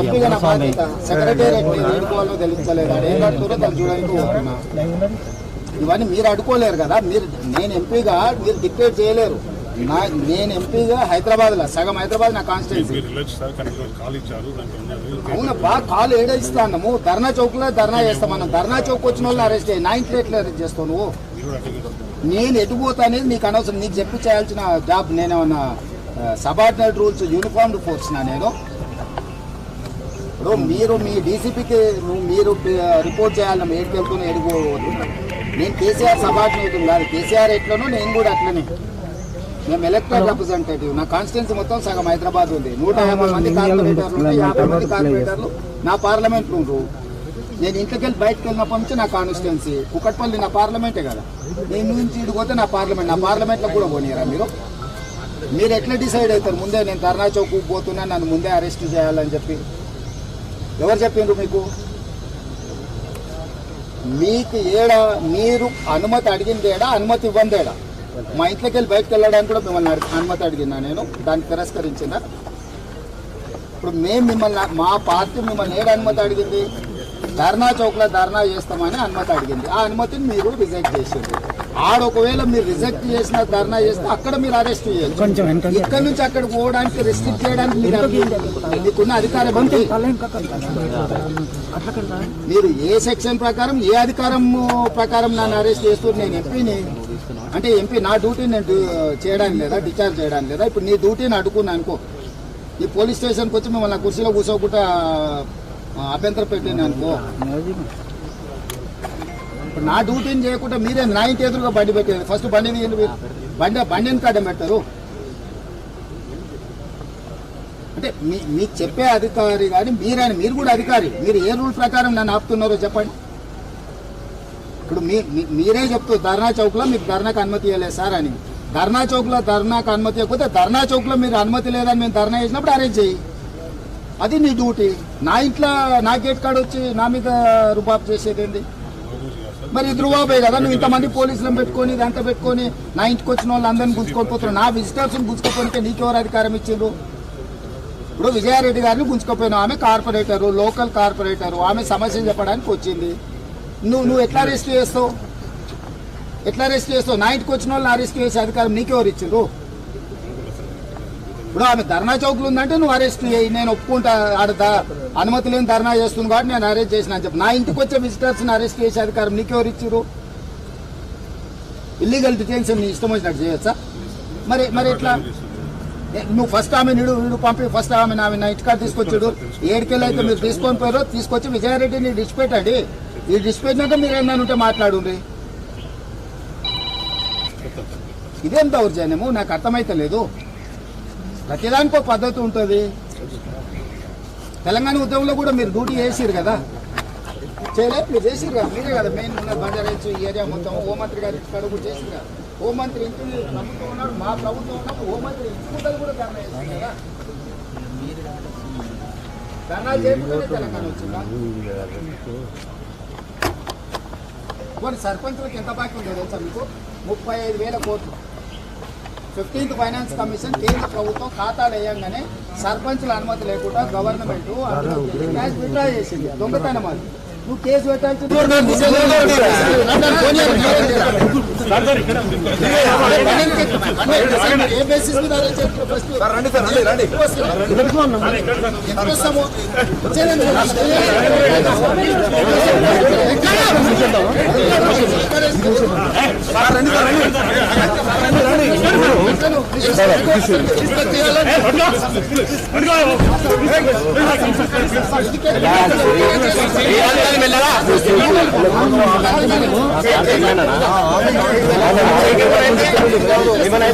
Speaker 1: ఎంపీగా నా బాధ్యత సెక్రటేరియట్ ఎన్నుకోవాలో తెలుస్తలేదు. ఏం కడుతున్నారో దాన్ని చూడడానికి పోతున్నా. ఇవన్నీ మీరు అడ్డుకోలేరు కదా. నేను ఎంపీగా మీరు డిక్టేట్ చేయలేరు. నేను ఎంపీగా హైదరాబాద్లో సగం హైదరాబాద్ నా కాన్స్టిట్యున్సీ. అవునబ్బా, కాలు ఏడేస్తాము. ధర్నా చౌక్లో ధర్నా చేస్తామన్నా. ధర్నా చౌక్ వచ్చిన వాళ్ళు అరెస్ట్ అయ్యి 9th ఎట్లా అరెస్ట్ చేస్తావు నువ్వు? నేను ఎటుపోతా అనేది నీకు అనవసరం. నీకు చెప్పి చేయాల్సిన జాబ్ నేనేమన్నా సబార్డినేట్ రూల్స్ యూనిఫామ్డ్ ఫోర్స్ నా నేను? ఇప్పుడు మీరు మీ డీసీపీకి మీరు రిపోర్ట్ చేయాలన్నా ఏడికి వెళ్తున్నా ఎడిపోతున్నా. నేను కేసీఆర్ సబార్డినేట్ కాదు. కేసీఆర్ ఎట్లనో నేను కూడా అట్లనే. మేము ఎలక్టెడ్ రిప్రజెంటేటివ్. నా కాన్స్టిట్యున్సీ మొత్తం సగం హైదరాబాద్ ఉంది. 150 మంది కార్పొరేటర్లు, 50 మంది కార్పొరేటర్లు నా పార్లమెంట్లో ఉండరు. నేను ఇంట్లోకి వెళ్ళి బయటకు వెళ్ళినప్పటి నుంచి నా కాన్స్టిట్యున్సీ కుకట్పల్లి నా పార్లమెంటే కదా. నేను నుంచి ఇటు పోతే నా పార్లమెంట్లో కూడా పోనీరా మీరు ఎట్లా డిసైడ్ అవుతారు? ముందే నేను ధర్నా చౌక్ పోతున్నా, నన్ను ముందే అరెస్ట్ చేయాలని చెప్పి ఎవరు చెప్పిండ్రు మీకు? మీకు మీరు అనుమతి అడిగింది ఏడా, అనుమతి ఇవ్వండి ఏడా? మా ఇంట్లోకి వెళ్ళి బయటకు వెళ్ళడానికి కూడా మిమ్మల్ని అనుమతి అడిగినా నేను, దాన్ని తిరస్కరించిన. ఇప్పుడు మేము మిమ్మల్ని, మా పార్టీ మిమ్మల్ని ఏడు అనుమతి అడిగింది? ధర్నా చౌక్లో ధర్నా చేస్తామని అనుమతి అడిగింది. ఆ అనుమతిని మీరు రిజెక్ట్ చేసింది. ఒకవేళ మీరు రిజెక్ట్ చేసిన ధర్నా చేస్తే అక్కడ మీరు అరెస్ట్ చేయొచ్చు. ఇక్కడ నుంచి అక్కడికి పోవడానికి రెస్ట్రిక్ట్ చేయడానికి మీకున్న అధికారం ఉంది. మీరు ఏ సెక్షన్ ప్రకారం, ఏ అధికారం ప్రకారం నన్ను అరెస్ట్ చేస్తూ? నేను ఎంపీని అంటే ఎంపీ నా డ్యూటీ నేను చేయడానికి లేదా, డిశ్చార్జ్ చేయడానికి లేదా? ఇప్పుడు నీ డ్యూటీని అడుగున్నా అనుకో, ఈ పోలీస్ స్టేషన్కి వచ్చి మిమ్మల్ని కుర్చీలో కూర్చోకుండా అభ్యంతరం పెట్టాను అనుకో, ఇప్పుడు నా డ్యూటీని చేయకుండా మీరే నా ఇంటి ఎదురుగా బండి పెట్టేది. ఫస్ట్ బండిని బండిని కాడం పెట్టారు. అంటే మీకు చెప్పే అధికారి కానీ మీరు కూడా అధికారి. మీరు ఏ రూల్ ప్రకారం నన్ను ఆపుతున్నారో చెప్పండి. ఇప్పుడు మీరే చెప్తూ ధర్నా చౌక్లో మీకు ధర్నాకు అనుమతి ఇవ్వలేదు సార్ అని. ధర్నా చౌక్లో ధర్నాకు అనుమతి ఇవ్వకపోతే ధర్నా చౌక్లో మీరు అనుమతి లేదని మేము ధర్నా చేసినప్పుడు అరేంజ్ చేయి, అది నీ డ్యూటీ. నా ఇంట్లో నా గేట్ కాడ వచ్చి నా మీద రుబాబు చేసేది మరి ఇది రుబాబే కదా. నువ్వు ఇంతమంది పోలీసులను పెట్టుకొని ఇదంతా పెట్టుకొని నా ఇంటికి వచ్చిన వాళ్ళు అందరినీ గుంజుకొని పోతున్నావు. నా విజిటర్స్ని గుంజుకోపోయితే నీకెవరు అధికారం ఇచ్చిండ్రు? ఇప్పుడు విజయారెడ్డి గారిని గుంజుకోపోయినావు, ఆమె కార్పొరేటరు, లోకల్ కార్పొరేటరు, ఆమె సమస్యలు చెప్పడానికి వచ్చింది. నువ్వు ఎట్లా అరెస్ట్ చేస్తావు? నా ఇంటికి వచ్చిన వాళ్ళని అరెస్ట్ చేసే అధికారం నీకెవరు ఇచ్చిండ్రు? ఇప్పుడు ఆమె ధర్నా చౌక్లు ఉందంటే నువ్వు అరెస్ట్ చేయి, నేను ఒప్పుకుంటా. ఆడ అనుమతి లేని ధర్నా చేస్తుంది కాబట్టి నేను అరెస్ట్ చేసిన అని చెప్పి. నా ఇంటికి వచ్చే విజిటర్స్ని అరెస్ట్ చేసే అధికారం నీకెవరు ఇచ్చారు? ఇల్లీగల్ డిటెన్షన్ నీ ఇష్టం వచ్చినట్టు చేయొచ్చా? మరి ఎట్లా? నువ్వు ఫస్ట్ ఆమె వీడు పంపి ఫస్ట్ ఆమె నా ఇంటికాడ తీసుకొచ్చాడు. ఏడుకెళ్ళి అయితే మీరు తీసుకొని పోయారో తీసుకొచ్చి విజయారెడ్డిని డిష్ పెట్టండి. ఈ డిష్ పెట్టినాక మీరు ఏమన్నా ఉంటే మాట్లాడుండ్రి. ఇదేం దౌర్జన్యము నాకు అర్థమైతే లేదు. ప్రతిదానికి ఒక పద్ధతి ఉంటుంది. తెలంగాణ ఉద్యమంలో కూడా మీరు డ్యూటీ చేసిరు కదా, చేయలేదు? మీరు చేసిరు కదా, మీరే కదా మెయిన్ ఉన్న బంజారాహిల్స్ ఏరియా మొత్తం. హోంమంత్రి గారి ఇక్కడ కూడా చేసిరు కదా. హోంమంత్రి ఇంటి ప్రభుత్వం ఉన్నాడు, మా ప్రభుత్వం ఉన్నప్పుడు హోంమంత్రి ఇంటి కూడా ధర్నా చేస్తుంది కదా. ధర్నా చేయకుండానే తెలంగాణ వచ్చిందా? కొన్ని సర్పంచులకు ఎంత బాకీ ఉందో తెలుసా మీకు? 35,000 కోట్లు. 15th ఫైనాన్స్ కమిషన్ కేంద్ర ప్రభుత్వం ఖాతాలు వేయంగానే సర్పంచుల అనుమతి లేకుండా గవర్నమెంట్ క్యాష్ విత్డ్రా చేసింది. దొంగతనం అది. నువ్వు కేసు పెట్టాల్సింది. ఏ బేసిస్ మీద
Speaker 4: ఏమన్నా